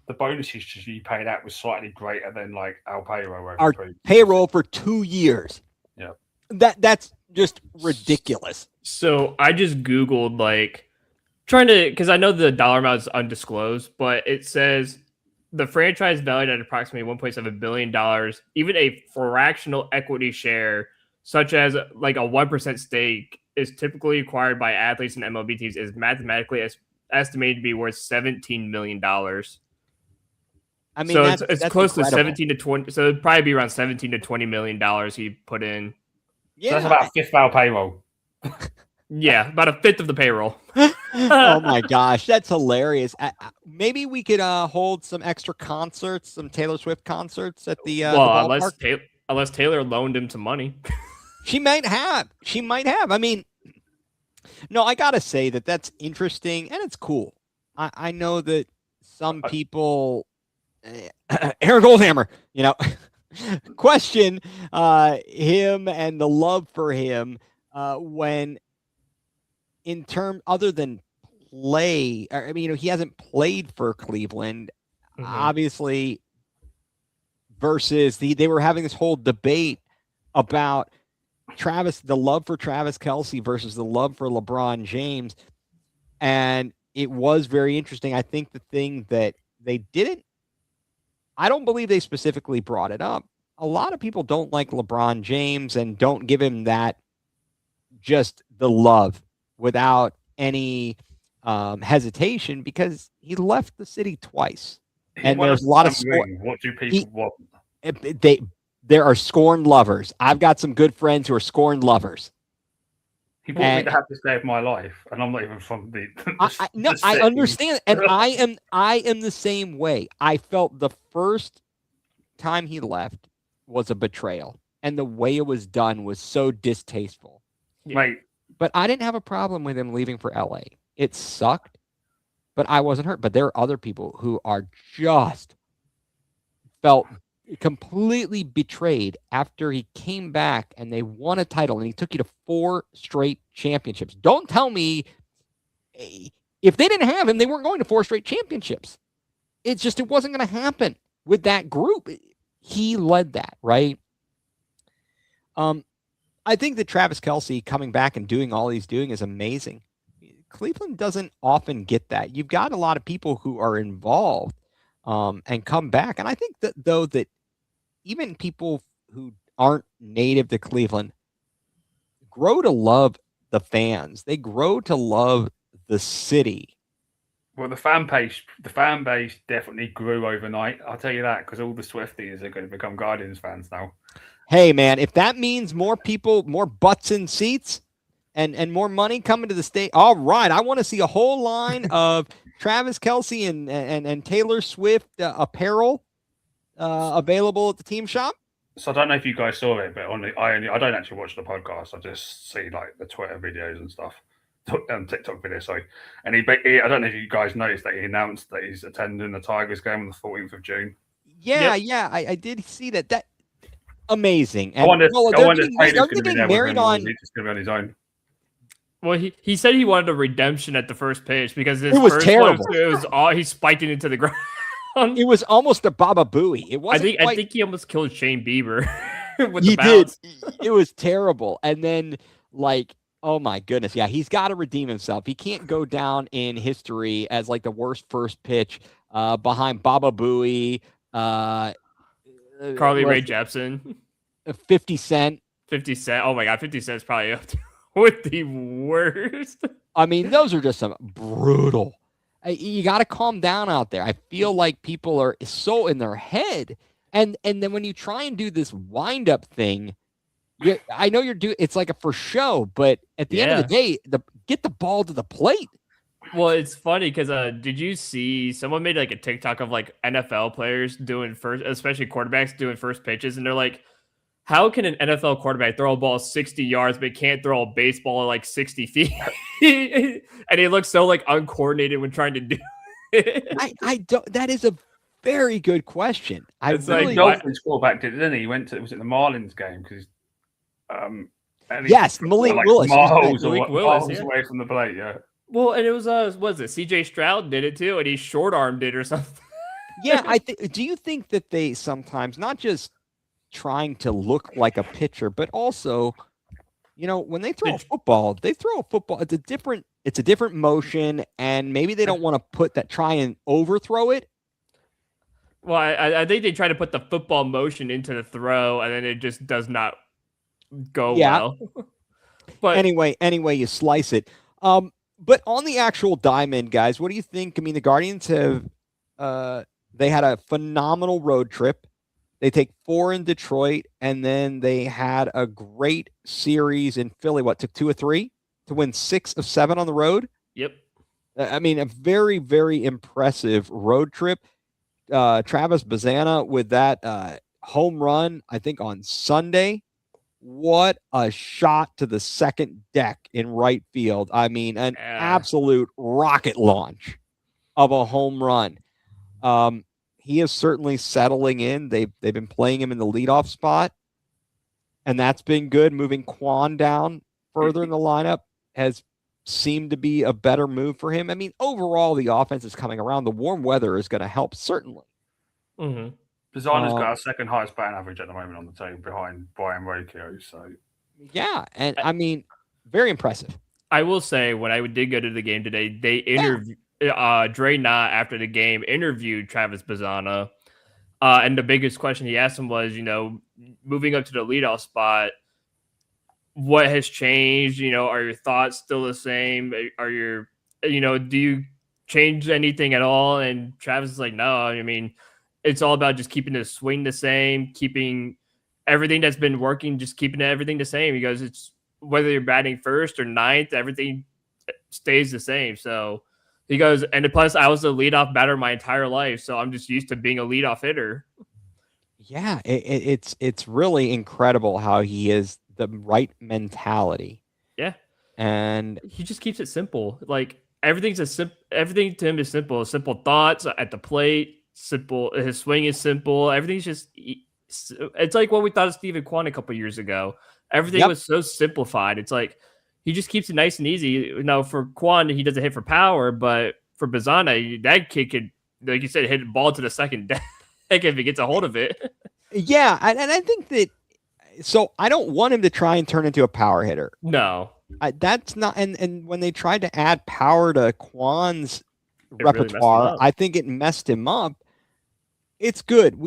the bonuses she paid out was slightly greater than like our payroll. Our payroll for 2 years. Yeah. That's just ridiculous. So I just Googled because I know the dollar amount is undisclosed, but it says the franchise valued at approximately $1.7 billion. Even a fractional equity share, such as like a 1% stake, is typically acquired by athletes and MLB teams, is mathematically estimated to be worth $17 million. I mean, so it's close incredible. To 17 to 20. So it'd probably be around 17 to $20 million he put in. Yeah, so that's about a fifth of our payroll. Yeah, about a fifth of the payroll. Oh my gosh, that's hilarious. Maybe we could hold some extra concerts, some Taylor Swift concerts at the unless Taylor loaned him some money. She might have. I mean, no, I gotta say that's interesting and it's cool. I know that some people, Aaron Goldhammer, question him and the love for him when. In terms other than play, I mean, he hasn't played for Cleveland, obviously, versus they were having this whole debate about the love for Travis Kelce versus the love for LeBron James. And it was very interesting. I think the thing that I don't believe they specifically brought it up. A lot of people don't like LeBron James and don't give him that, just the love, without any hesitation, because he left the city twice. And there's a lot of what do people want? There are scorned lovers. I've got some good friends who are scorned lovers. He brought me the happiest day of my life, and I'm not even from the I understand, and I am the same way. I felt the first time he left was a betrayal, and the way it was done was so distasteful. Mate. But I didn't have a problem with him leaving for LA. It sucked, but I wasn't hurt. But there are other people who are just felt completely betrayed after he came back and they won a title and he took you to 4 straight championships. Don't tell me if they didn't have him, they weren't going to 4 straight championships. It wasn't going to happen with that group. He led that, right? I think that Travis Kelce coming back and doing all he's doing is amazing. Cleveland doesn't often get that. You've got a lot of people who are involved and come back. And I think that even people who aren't native to Cleveland grow to love the fans. They grow to love the city. Well, the fan base definitely grew overnight. I'll tell you that, because all the Swifties are going to become Guardians fans now. Hey, man, if that means more people, more butts in seats, and more money coming to the state, all right. I want to see a whole line of Travis Kelce and Taylor Swift apparel available at the team shop. So I don't know if you guys saw it, but I don't actually watch the podcast. I just see like the Twitter videos and stuff. TikTok video, sorry. And he, I don't know if you guys noticed that he announced that he's attending the Tigers game on the 14th of June. Yeah, I did see that. That amazing. And I wonder they're if Taylor's going to be there with married him, or on. is he just going to be on his own? Well, he said he wanted a redemption at the first pitch because It was first terrible. One, it was all he spiked it into the ground. It was almost a Baba Booey. It wasn't. I think he almost killed Shane Bieber with he the bounce. did. It was terrible. And then, like, oh my goodness, yeah, he's got to redeem himself. He can't go down in history as like the worst first pitch behind Baba Booey, Carly Rae Jepsen, 50 Cent. 50 Cent. Oh my God, 50 Cent's probably up with the worst. I mean, those are just some brutal. You got to calm down out there. I feel like people are so in their head. And then when you try and do this wind up thing, I know you're doing it's like a for show, but at the end of the day, get the ball to the plate. Well, it's funny because did you see someone made like a TikTok of like NFL players doing first, especially quarterbacks doing first pitches, and they're like, how can an NFL quarterback throw a ball 60 yards but can't throw a baseball like 60 feet? And he looks so like uncoordinated when trying to do it. I don't. That is a very good question. It's like Dolphins quarterback did it, didn't he? He went to the Marlins game because yes, Malik Willis. Miles away from the plate, yeah. Well, and it was CJ Stroud did it too, and he short armed it or something. Yeah, do you think that they sometimes not just trying to look like a pitcher, but also, when they throw a football, It's a different motion, and maybe they don't want to try and overthrow it. Well, I think they try to put the football motion into the throw, and then it just does not go well. But anyway, you slice it. But on the actual diamond, guys, what do you think? I mean, the Guardians have they had a phenomenal road trip. They take 4 in Detroit, and then they had a great series in Philly. Took 2 of 3 to win 6 of 7 on the road? Yep. I mean, a very, very impressive road trip. Travis Bazzana with that home run, I think, on Sunday. What a shot to the second deck in right field. I mean, an absolute rocket launch of a home run. He is certainly settling in. They've been playing him in the leadoff spot, and that's been good. Moving Quan down further in the lineup has seemed to be a better move for him. I mean, overall, the offense is coming around. The warm weather is going to help, certainly. Mm-hmm. Bazzana's got our second highest batting average at the moment on the table behind Brian Rocchio. So, yeah, and I mean, very impressive. I will say, when I did go to the game today, they interviewed Dre Knott after the game interviewed Travis Bazzana, and the biggest question he asked him was, moving up to the leadoff spot, what has changed? Are your thoughts still the same? Are your, do you change anything at all? And Travis is like, no. I mean, it's all about just keeping the swing the same, keeping everything that's been working, just keeping everything the same. He goes, it's whether you're batting first or ninth, everything stays the same. So he goes, and plus I was a leadoff batter my entire life, so I'm just used to being a leadoff hitter. Yeah, it's really incredible how he is the right mentality. Yeah, and he just keeps it simple. Like everything to him is simple. Simple thoughts at the plate. Simple. His swing is simple. Everything's just. It's like what we thought of Steven Kwan a couple years ago. Everything was so simplified. It's like he just keeps it nice and easy. For Kwan, he doesn't hit for power, but for Bazzana, that kid could, like you said, hit the ball to the second deck if he gets a hold of it. Yeah, and I think that. So I don't want him to try and turn into a power hitter. No, that's not. And when they tried to add power to Kwan's repertoire, really I think it messed him up. It's good.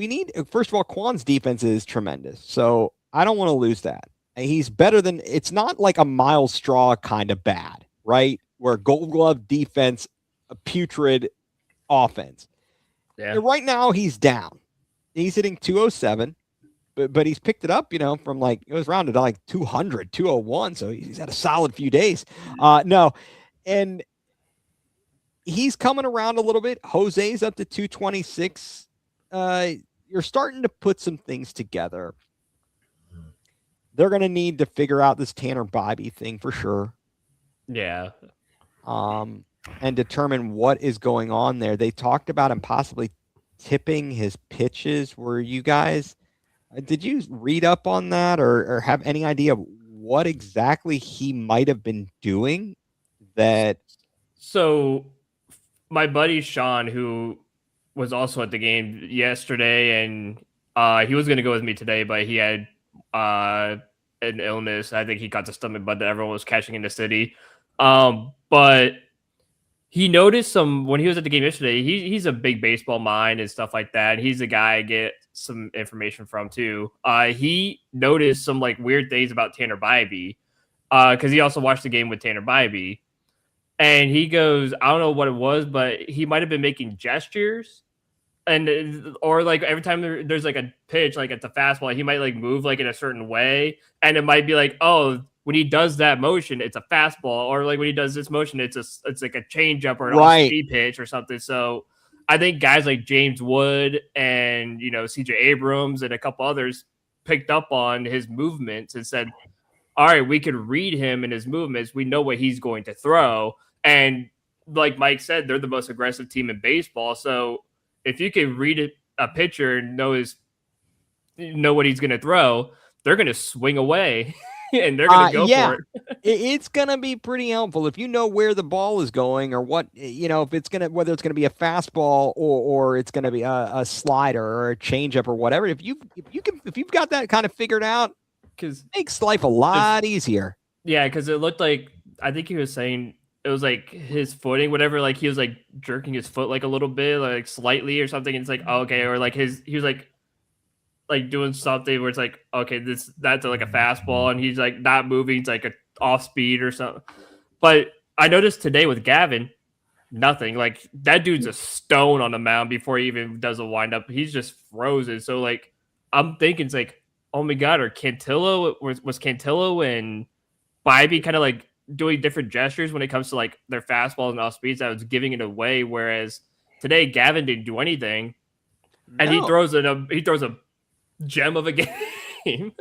First of all, Kwan's defense is tremendous. So I don't want to lose that. He's better than, it's not like a Miles Straw kind of bad, right? Where Gold Glove defense, a putrid offense. Yeah. And right now he's down. He's hitting 207, but he's picked it up, from it was rounded to like 200, 201. So he's had a solid few days. And he's coming around a little bit. Jose's up to 226. You're starting to put some things together. They're going to need to figure out this Tanner Bibee thing for sure. Yeah. And determine what is going on there. They talked about him possibly tipping his pitches. Were you guys, did you read up on that or have any idea of what exactly he might have been doing that? So my buddy Sean, who was also at the game yesterday, and he was going to go with me today, but he had an illness. I think he got the stomach bug that everyone was catching in the city. But he noticed some when he was at the game yesterday. He's a big baseball mind and stuff like that. He's the guy I get some information from too. He noticed some like weird things about Tanner Bybee because he also watched the game with Tanner Bybee. And he goes, I don't know what it was, but he might have been making gestures, and or like every time there's like a pitch, like it's a fastball, he might like move like in a certain way, and it might be like, oh, when he does that motion, it's a fastball, or like when he does this motion, it's like a changeup or an off-speed pitch or something. So I think guys like James Wood and CJ Abrams and a couple others picked up on his movements and said, all right, we could read him and his movements. We know what he's going to throw. And like Mike said, they're the most aggressive team in baseball. So if you can read a pitcher and know what he's going to throw, they're going to swing away and they're going to go for it. It's going to be pretty helpful if you know where the ball is going or what, if it's going to, whether it's going to be a fastball or it's going to be a slider or a changeup or whatever. If you've got that kind of figured out, because makes life a lot easier. Yeah, because it looked like, I think he was saying it was like his footing, whatever, like he was like jerking his foot like a little bit, like slightly or something. And it's like, oh, okay, or like he was like doing something where it's like, okay, that's like a fastball, and he's like not moving, it's like a off speed or something. But I noticed today with Gavin, nothing. Like that dude's a stone on the mound before he even does a windup. He's just frozen. So like I'm thinking it's like, oh my God, or Cantillo was Cantillo and Bybee kind of like doing different gestures when it comes to like their fastballs and off speeds that was giving it away. Whereas today Gavin didn't do anything, and he throws a gem of a game.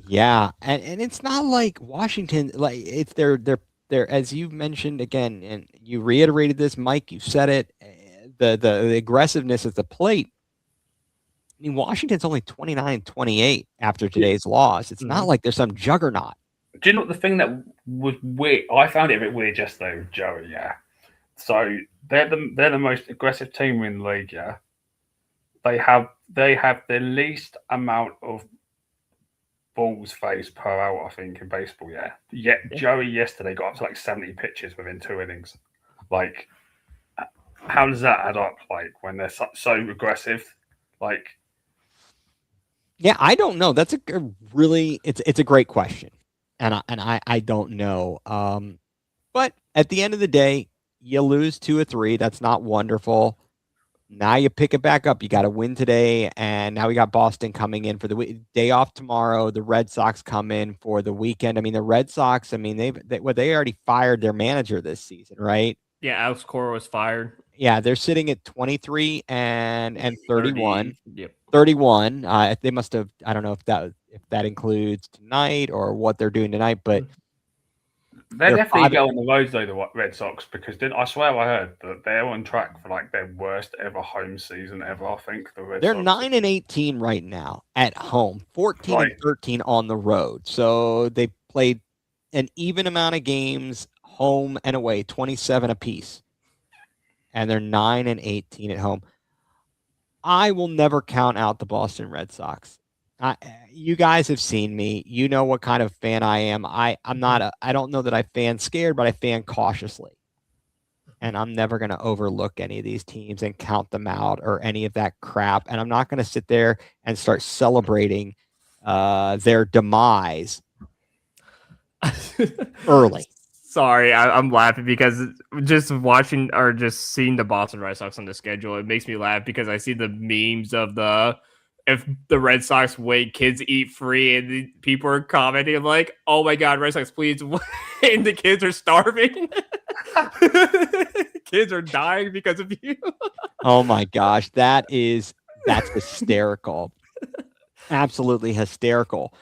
Yeah, and it's not like Washington, like it's they're as you mentioned again, and you reiterated this, Mike. You said it, the aggressiveness at the plate. I mean, Washington's only 29-28 after today's loss. It's not like there's some juggernaut. Do you know what the thing that was weird? I found it a bit weird yesterday with Joey. Yeah, so they're the most aggressive team in the league. Yeah, they have the least amount of balls faced per hour, I think, in baseball. Yeah, yet Joey yesterday got up to like 70 pitches within 2 innings. Like, how does that add up? Like when they're so aggressive, like. Yeah, I don't know. That's a really it's a great question, and I don't know. But at the end of the day, you lose 2 or 3. That's not wonderful. Now you pick it back up. You got to win today, and now we got Boston coming in for the day off tomorrow. The Red Sox come in for the weekend. I mean, the Red Sox. I mean, they already fired their manager this season, right? Yeah, Alex Cora was fired. Yeah, they're sitting at 23 and 31. 30, yep. 31. They must have. I don't know if that includes tonight or what they're doing tonight, but they're definitely going on the road though. The Red Sox, because I swear I heard that they're on track for like their worst ever home season ever. I think they're 9-18 right now at home, 14-13 on the road. So they played an even amount of games home and away, 27 apiece, and they're 9-18 at home. I will never count out the Boston Red Sox. You guys have seen me. You know what kind of fan I am. I don't know that I fan scared, but I fan cautiously. And I'm never going to overlook any of these teams and count them out or any of that crap. And I'm not going to sit there and start celebrating their demise early. Sorry, I'm laughing because just watching or just seeing the Boston Red Sox on the schedule, it makes me laugh because I see the memes of if the Red Sox win, kids eat free, and the people are commenting. I'm like, oh my God, Red Sox, please win. And the kids are starving. Kids are dying because of you. Oh my gosh, that's hysterical. Absolutely hysterical.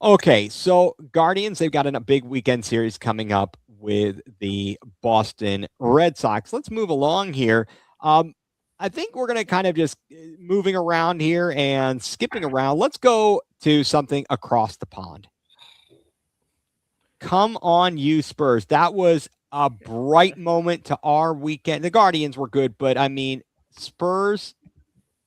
Okay, so Guardians, they've got a big weekend series coming up with the Boston Red Sox. Let's move along here. I think we're going to kind of just moving around here and skipping around. Let's go to something across the pond. Come on, you Spurs. That was a bright moment to our weekend. The Guardians were good, but I mean, Spurs,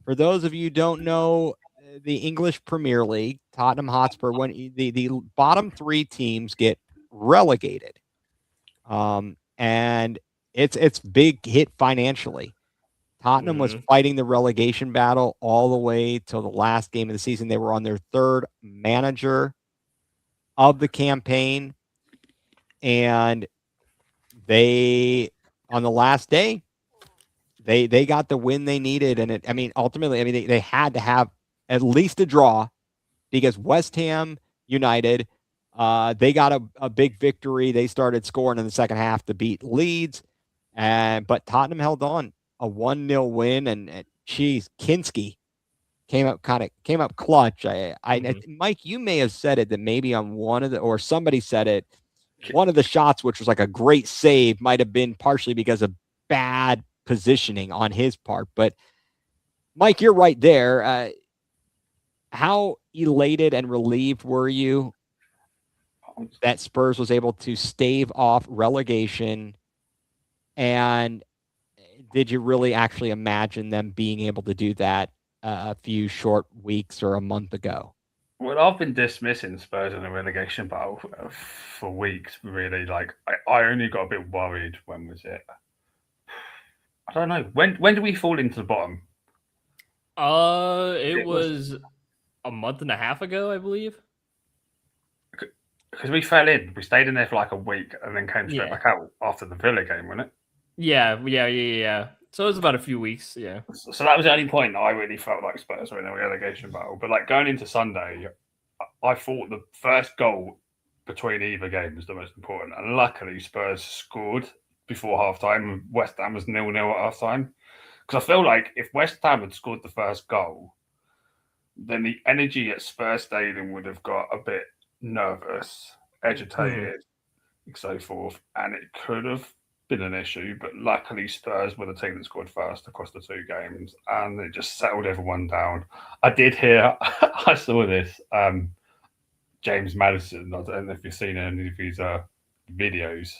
for those of you who don't know the English Premier League, Tottenham Hotspur, when the bottom three teams get relegated, and it's big hit financially. Tottenham was fighting the relegation battle all the way till the last game of the season. They were on their third manager of the campaign, and they, on the last day, they got the win they needed. And ultimately, they had to have at least a draw because West Ham United, they got a big victory. They started scoring in the second half to beat Leeds, but Tottenham held on, a 1-0 win, and geez, Kinski came up clutch. Mike, you may have said it that maybe on or somebody said it. One of the shots, which was like a great save, might have been partially because of bad positioning on his part. But Mike, you're right there. How elated and relieved were you that Spurs was able to stave off relegation? And did you really actually imagine them being able to do that a few short weeks or a month ago? Well, I've been dismissing Spurs in the relegation battle for weeks, really. Like, I only got a bit worried. When was it? I don't know. When did we fall into the bottom? It was a month and a half ago, I believe. Because we fell in. We stayed in there for like a week and then came straight back out after the Villa game, wasn't it? Yeah. So it was about a few weeks, yeah. So that was the only point that I really felt like Spurs were in a relegation battle. But like going into Sunday, I thought the first goal between either game was the most important. And luckily Spurs scored before halftime. West Ham was 0-0 at halftime. Because I feel like if West Ham had scored the first goal, then the energy at Spurs Stadium would have got a bit nervous, agitated, and so forth. And it could have been an issue, but luckily Spurs were the team that scored first across the two games, and it just settled everyone down. I did hear, I saw this, James Maddison, I don't know if you've seen any of his videos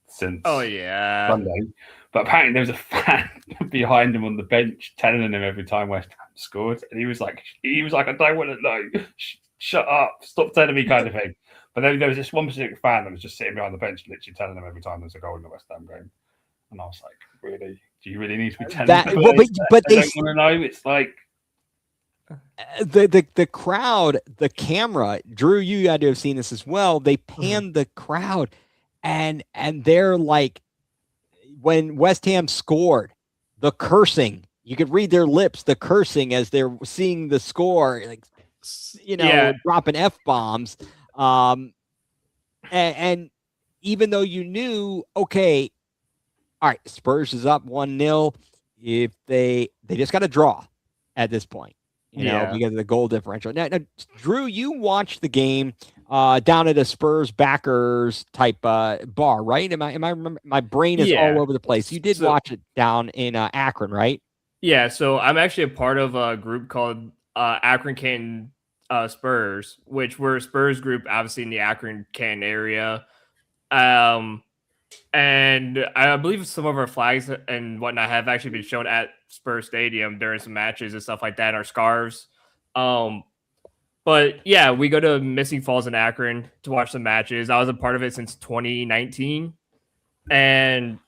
since Sunday, but apparently there was a fan behind him on the bench telling him every time West Ham scored, and he was like, I don't want to know, shut up, stop telling me, kind of thing. But then there was this one specific fan that was just sitting behind the bench, literally telling them every time there's a goal in the West Ham game. And I was like, really? Do you really need to be telling them? But they don't want to know. It's like the crowd, the camera. Drew, you had to have seen this as well. They panned the crowd, and they're like, when West Ham scored, the cursing. You could read their lips, the cursing as they're seeing the score, like, dropping F-bombs. And even though you knew, okay, all right, Spurs is up 1-0. If they just got to draw at this point, because of the goal differential. Now, Drew, you watched the game down at a Spurs backers type bar, right? Am I remember? My brain is all over the place. You did watch it down in Akron, right? Yeah. So I'm actually a part of a group called Akron Canton Spurs, which we're a Spurs group, obviously in the Akron Canton area. And I believe some of our flags and whatnot have actually been shown at Spurs Stadium during some matches and stuff like that, our scarves. But yeah, we go to Missing Falls in Akron to watch some matches. I was a part of it since 2019. And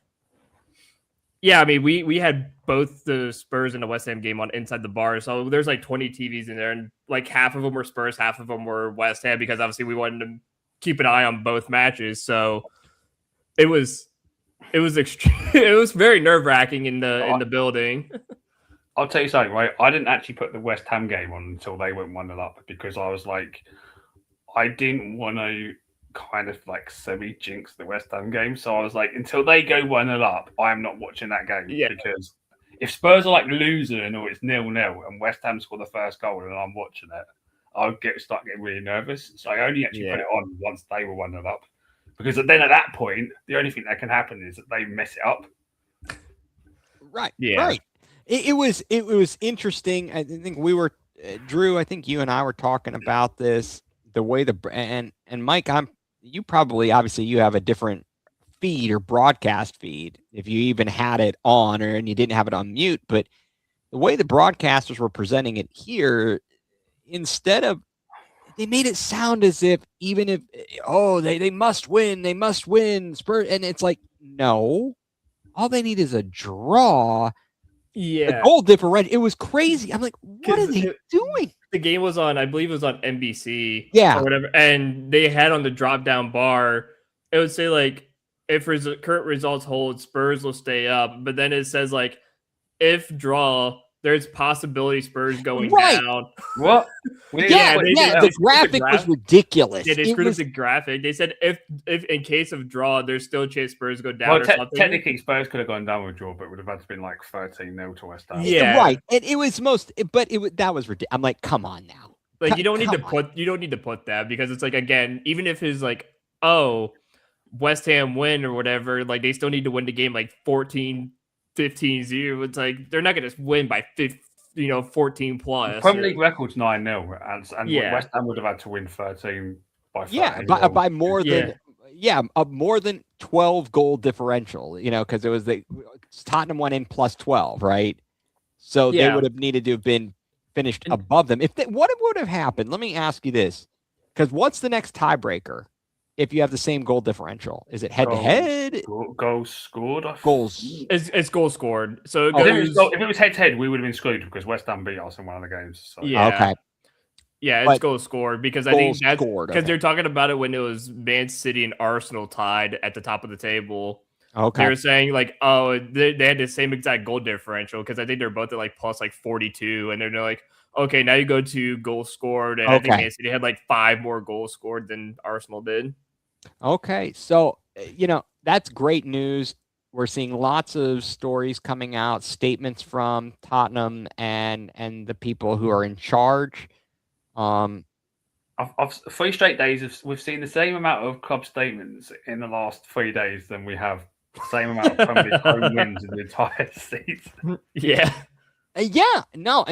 yeah, I mean, we had both the Spurs and the West Ham game on inside the bar. So there's like 20 TVs in there, and like half of them were Spurs, half of them were West Ham, because obviously we wanted to keep an eye on both matches. So it was extreme. It was very nerve-wracking in the building. I'll tell you something, right? I didn't actually put the West Ham game on until they went 1-0 up, because I was like, I didn't want to kind of like semi-jinx the West Ham game. So I was like, until they go 1-0 up, I'm not watching that game. Yeah. Because if Spurs are like losing or it's 0-0 and West Ham score the first goal and I'm watching it, I'll start getting really nervous. So I only actually put it on once they were 1-0 up. Because then at that point, the only thing that can happen is that they mess it up. Right. Yeah. Right. It was interesting. I think we were Drew. I think you and I were talking about this. The way and Mike, you probably obviously you have a different feed or broadcast feed if you even had it on and you didn't have it on mute. But the way the broadcasters were presenting it here, instead of they made it sound as if even if they must win Spurs, and it's like no, all they need is a draw. Yeah. The goal differential. It was crazy. I'm like, what are they doing? The game was on, I believe it was on NBC. Yeah. Or whatever. And they had on the drop down bar, it would say like, if current results hold, Spurs will stay up. But then it says like, if draw, there's possibility Spurs going down. What? The graphic was ridiculous. Yeah, they screwed up the graphic. They said if in case of draw, there's still a chance Spurs go down. Well, technically Spurs could have gone down with draw, but it would have had to been like 13-0 to West Ham. Yeah, right. And it was that was ridiculous. I'm like, come on now. Like you don't need to put that because it's like again, even if it's like West Ham win or whatever, like they still need to win the game like 14-15-0. It's like they're not going to win by 14 plus. Premier League record's 9-0, and West Ham would have had to win 13 by 13. Yeah, by more than more than 12 goal differential. Because it was Tottenham went in plus 12, right? So they would have needed to have been finished above them. What would have happened? Let me ask you this, because what's the next tiebreaker? If you have the same goal differential, is it head to head? Goals scored. Goals. It's goals scored. So if it was head to head, we would have been screwed because West Ham beat us in one of the games. So. Yeah. Okay. Yeah, it's goals scored because I think that's because they're talking about it when it was Man City and Arsenal tied at the top of the table. Okay. They were saying like, they had the same exact goal differential because I think they're both at like plus like 42, and they're like, okay, now you go to goals scored, and I think Man City had like 5 more goals scored than Arsenal did. Okay, so that's great news. We're seeing lots of stories coming out, statements from Tottenham and the people who are in charge. Of 3 straight days, we've seen the same amount of club statements in the last 3 days than we have the same amount of Premier League home wins in the entire season. Yeah. No,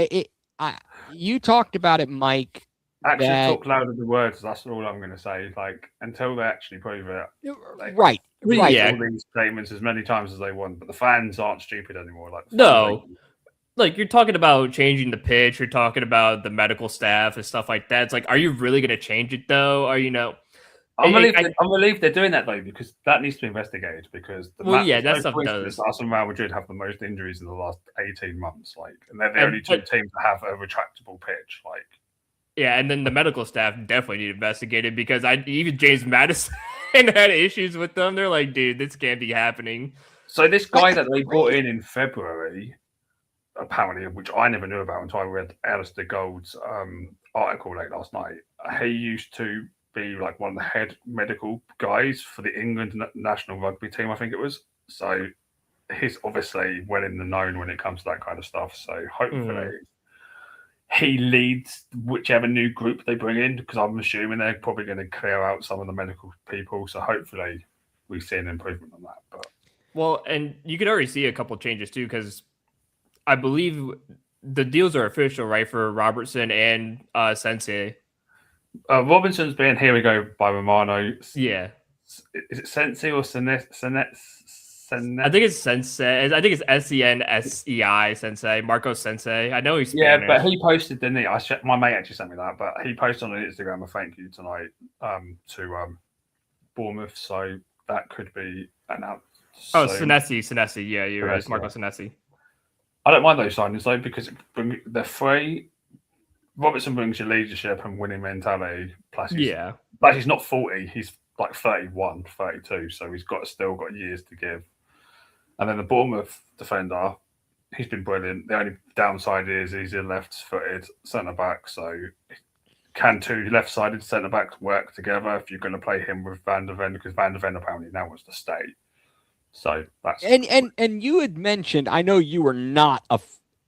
you talked about it, Mike. Actions talk louder than words. That's all I'm going to say. Like until they actually prove it, right. Yeah. All these statements as many times as they want, but the fans aren't stupid anymore. Like you're talking about changing the pitch. You're talking about the medical staff and stuff like that. It's like, are you really going to change it though? Or I'm relieved they're doing that though, because that needs to be investigated. Because that stuff does. Arsenal and Real Madrid have the most injuries in the last 18 months. and they're the only 2 teams that have a retractable pitch. Yeah, and then the medical staff definitely need investigated because even James Madison had issues with them. They're like, dude, this can't be happening. So this guy that they brought in February, apparently, which I never knew about until I read Alistair Gold's article late last night. He used to be like one of the head medical guys for the England national rugby team, I think it was. So he's obviously well in the known when it comes to that kind of stuff. So hopefully he leads whichever new group they bring in, because I'm assuming they're probably going to clear out some of the medical people. So hopefully we see an improvement on that. Well, and you could already see a couple changes too, because I believe the deals are official, right, for Robertson and Sensei. Robinson's been Here We Go by Romano. Yeah. Is it Sensei or Senet? I think it's Sensei. I think it's Sensei, Sensei, Marco Sensei. I know he's Spanish. Yeah, but he posted, didn't he? My mate actually sent me that, but he posted on Instagram a thank you tonight to Bournemouth, so that could be announced. Oh, Senesi. Yeah, you're right. Marco Senesi. I don't mind those signings though, because they're free. Robertson brings you leadership and winning mentality. Plus he's not 40. He's like 31, 32. So he's still got years to give. And then the Bournemouth defender, he's been brilliant. The only downside is he's a left-footed centre-back. So can 2 left-sided centre-backs work together if you're going to play him with Van der Ven? Because Van der Ven apparently now wants to stay. So that's... And you had mentioned, I know you were not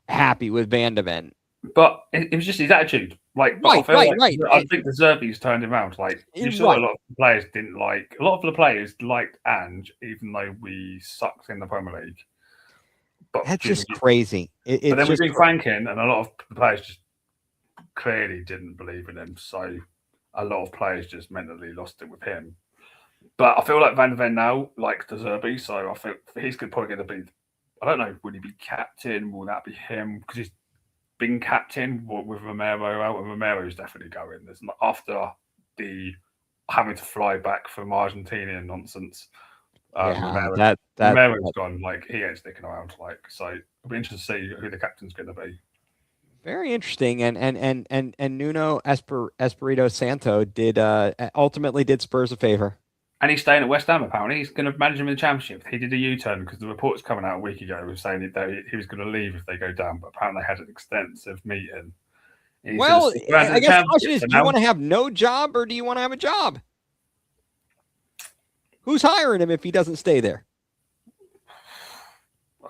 happy with Van der Ven. But it was just his attitude. Like, but I feel like I think the Zerbi's turned him around. Like, you saw a lot of the players didn't like. A lot of the players liked Ange, even though we sucked in the Premier League. But that's just crazy. But then we bring Frank in, and a lot of the players just clearly didn't believe in him. So a lot of players just mentally lost it with him. But I feel like Van der Ven now likes De Zerbi, so I feel he's probably going to be. I don't know. Would he be captain? Will that be him? Because he's been captain with Romero out, and Romero's definitely going. There's not, after the having to fly back from Argentina nonsense. Romero's gone. Like, he ain't sticking around. Like, so it'll be interesting to see who the captain's going to be. Very interesting, and Nuno Espirito Santo did ultimately did Spurs a favor. And he's staying at West Ham, apparently. He's going to manage them in the Championship. He did a U-turn because the reports coming out a week ago were saying that he was going to leave if they go down, but apparently they had an extensive meeting. Well, I guess the question is, do you want to have no job or do you want to have a job? Who's hiring him if he doesn't stay there?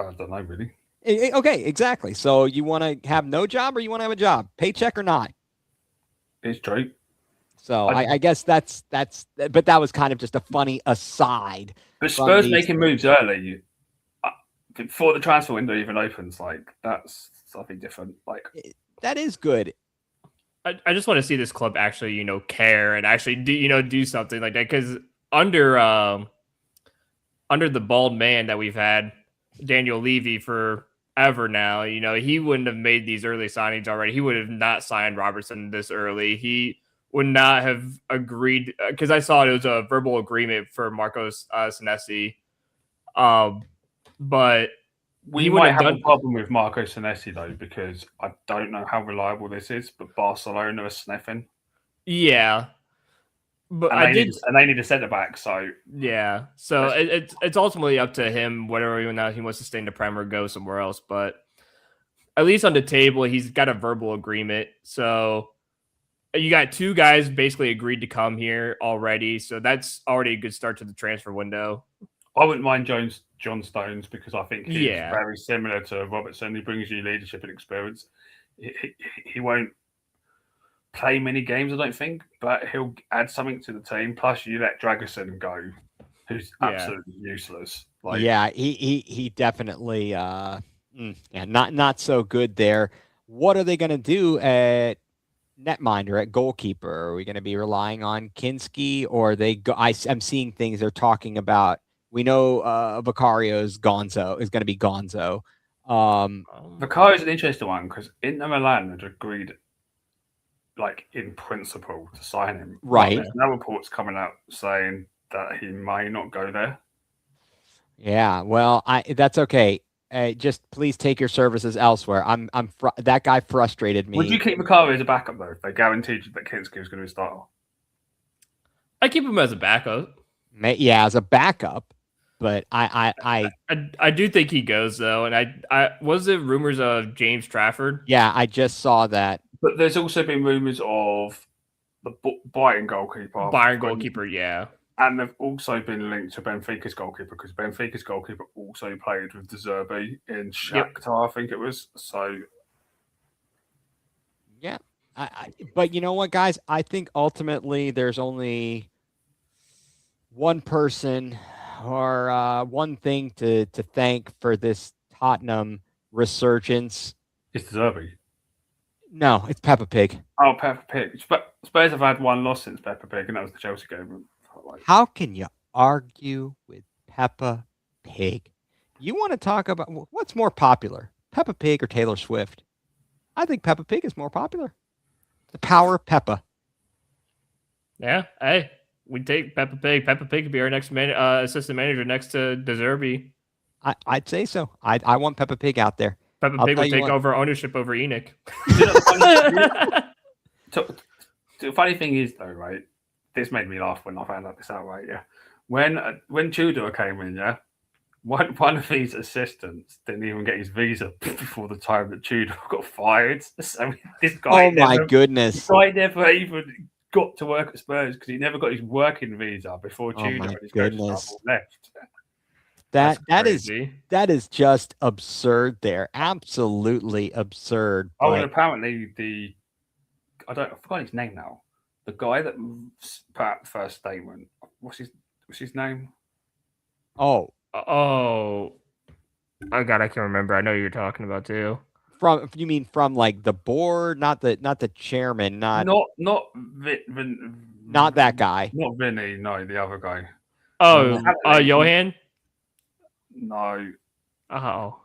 I don't know, really. Okay, exactly. So you want to have no job or you want to have a job? Paycheck or not? It's true. So I guess that's but that was kind of just a funny aside. But Spurs making moves early before the transfer window even opens, like, that's something different. Like, that is good. I just want to see this club actually, care and actually do something like that, because under the bald man that we've had, Daniel Levy, forever now, he wouldn't have made these early signings already. He would have not signed Robertson this early. He would not have agreed, because I saw it was a verbal agreement for Marcos Senesi. But we might have a problem with Marco Senesi, though, because I don't know how reliable this is, but Barcelona are sniffing. Yeah. But they need a centre back, so yeah. So it's ultimately up to him whether or not he wants to stay in the Prem or go somewhere else. But at least on the table, he's got a verbal agreement. So you got two guys basically agreed to come here already. So that's already a good start to the transfer window. I wouldn't mind John Stones, because I think he's very similar to Robertson. He brings you leadership and experience. He won't play many games, I don't think, but he'll add something to the team. Plus, you let Dragusin go, who's absolutely useless. Like, he definitely not so good there. What are they going to do at netminder, at goalkeeper? Are we going to be relying on Kinski, or they go? I'm seeing things they're talking about. We know Vicario's Gonzo is going to be Gonzo. Vicario's an interesting one because Inter Milan had agreed, like, in principle, to sign him. Right. There's no reports coming out saying that he may not go there. Yeah, well, that's okay. Just please take your services elsewhere. That guy frustrated me. Would you keep Vicario as a backup, though, if they guaranteed you that Kinski was going to be a starter? I keep him as a backup. Yeah, as a backup. But I do think he goes, though. And I was it rumors of James Trafford? Yeah, I just saw that. But there's also been rumors of the Bayern goalkeeper. Yeah. And they've also been linked to Benfica's goalkeeper, because Benfica's goalkeeper also played with De Zerbi in Shakhtar, I think it was. So, yeah. But you know what, guys? I think ultimately there's only one person or one thing to thank for this Tottenham resurgence. It's De Zerbi. No, it's Peppa Pig. Oh, Peppa Pig. Spurs have had one loss since Peppa Pig, and that was the Chelsea game. How can you argue with Peppa Pig? You want to talk about what's more popular, Peppa Pig or Taylor Swift? I think Peppa Pig is more popular. The power of Peppa. Yeah, hey, we take Peppa Pig. Peppa Pig could be our next assistant manager next to De Zerbi. I'd say so. I want Peppa Pig out there. Peppa Pig would take over ownership over Enoch. The funny thing is, though, right? This made me laugh when I found this out, right? Yeah. When Tudor came in, yeah, one of his assistants didn't even get his visa before the time that Tudor got fired. So this guy, goodness, this guy never even got to work at Spurs because he never got his working visa before Tudor and his coach left. That's that crazy. is just absurd there. Absolutely absurd. Oh, and But apparently I forgot his name now. The guy that put out the first statement. What's his name? oh, Oh, oh God, I can't remember. I know who you're talking about too. you mean from like the board, not the chairman, not that guy. not Vinny. No, the other guy. Oh, Apparently Johan. No, Oh,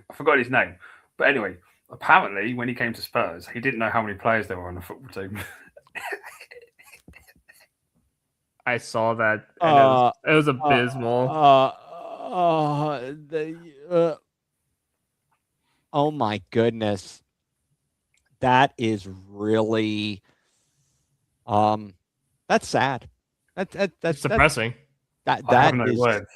I forgot his name. But anyway, apparently when he came to Spurs, he didn't know how many players there were on the football team. I saw that. And it was Uh, abysmal. Oh my goodness. That is really that's sad. It's That's depressing. I have no is words.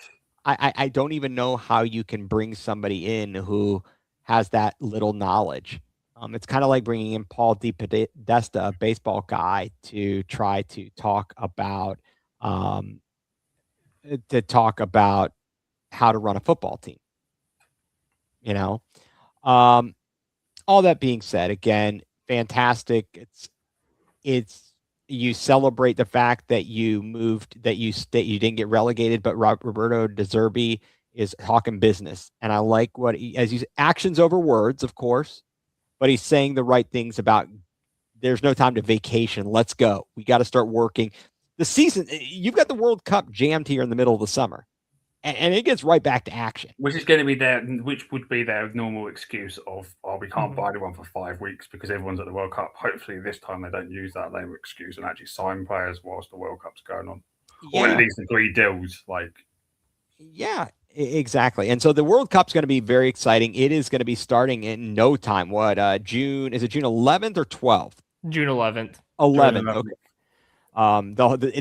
I don't even know how you can bring somebody in who has that little knowledge. It's kind of like bringing in Paul DePodesta, a baseball guy, to try to talk about how to run a football team. You know, all that being said, again, fantastic. It's you celebrate the fact that you moved, that you didn't get relegated, but Roberto De Zerbi is talking business, and I like what actions over words, of course, but he's saying the right things about there's no time to vacation. Let's go. We got to start working. The season, you've got the World Cup jammed here in the middle of the summer, and it gets right back to action. Which would be their normal excuse of, we can't buy anyone for 5 weeks because everyone's at the World Cup. Hopefully this time they don't use that lame excuse and actually sign players whilst the World Cup's going on. Yeah. Or at least agree deals. Yeah, exactly. And so the World Cup's going to be very exciting. It is going to be starting in no time. What, June? Is it June 11th or 12th? June 11th. 11th. Okay.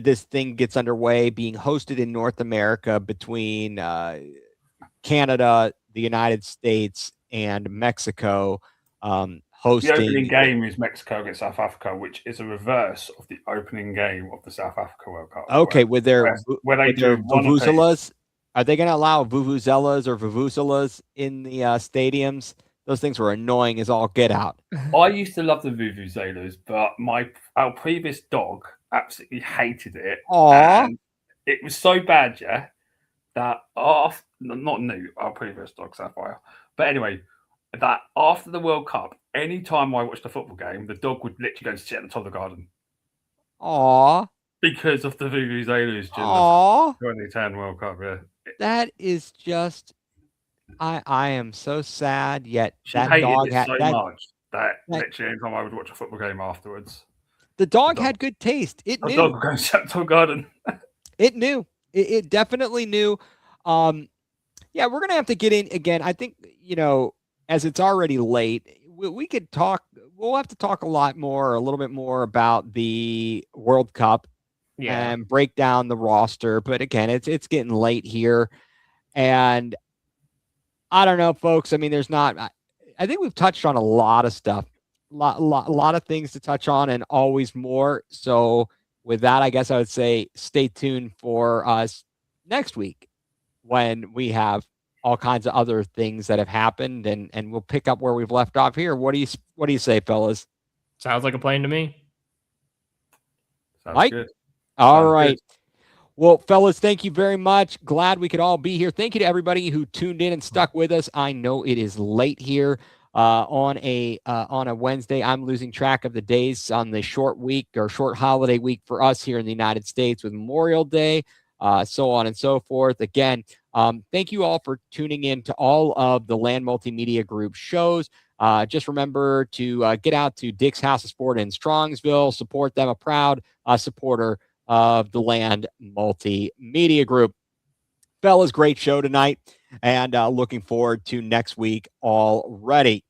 This thing gets underway, being hosted in North America between Canada, the United States, and Mexico. Hosting. The opening game is Mexico against South Africa, which is a reverse of the opening game of the South Africa World Cup. Okay, with their vuvuzelas. Are they going to allow vuvuzelas or vuvuzelas in the stadiums? Those things were annoying as all get out. I used to love the vuvuzelas, but our previous dog absolutely hated it. Aww. And it was so bad, yeah, that our previous dog, Sapphire. But anyway, that after the World Cup, any time I watched a football game, the dog would literally go and sit at the top of the garden. Aww. Because of the vuvuzelas during the 2010 World Cup, yeah. That is just, I am so sad. Yet that dog had so much that literally any time I would watch a football game afterwards, the dog had good taste. It knew. The dog would go and sit at the top of the garden. It knew. It definitely knew. Yeah, we're gonna have to get in again. I think, as it's already late, we could talk. We'll have to talk a little bit more about the World Cup and break down the roster. But again, it's getting late here, and I don't know, folks. I mean, I think we've touched on a lot of stuff, a lot of things to touch on, and always more. So with that, I guess I would say stay tuned for us next week when we have all kinds of other things that have happened, and we'll pick up where we've left off here. What do you say, fellas? Sounds like a plan to me. Sounds Mike? Good. All Sounds right. Good. Well, fellas, thank you very much. Glad we could all be here. Thank you to everybody who tuned in and stuck with us. I know it is late here on a Wednesday. I'm losing track of the days on the short week or short holiday week for us here in the United States with Memorial Day, so on and so forth. Again, thank you all for tuning in to all of the Land Multimedia Group shows. Just remember to get out to Dick's House of Sport in Strongsville. Support them, a proud supporter of the Land Multimedia Group. Fellas, great show tonight, and looking forward to next week already.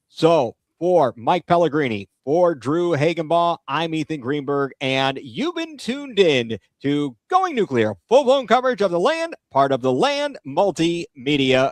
So for Mike Pellegrini, for Drew Hagenbaugh, I'm Ethan Greenberg, and you've been tuned in to Going nuCLEar, full-blown coverage of the Land, part of the Land Multimedia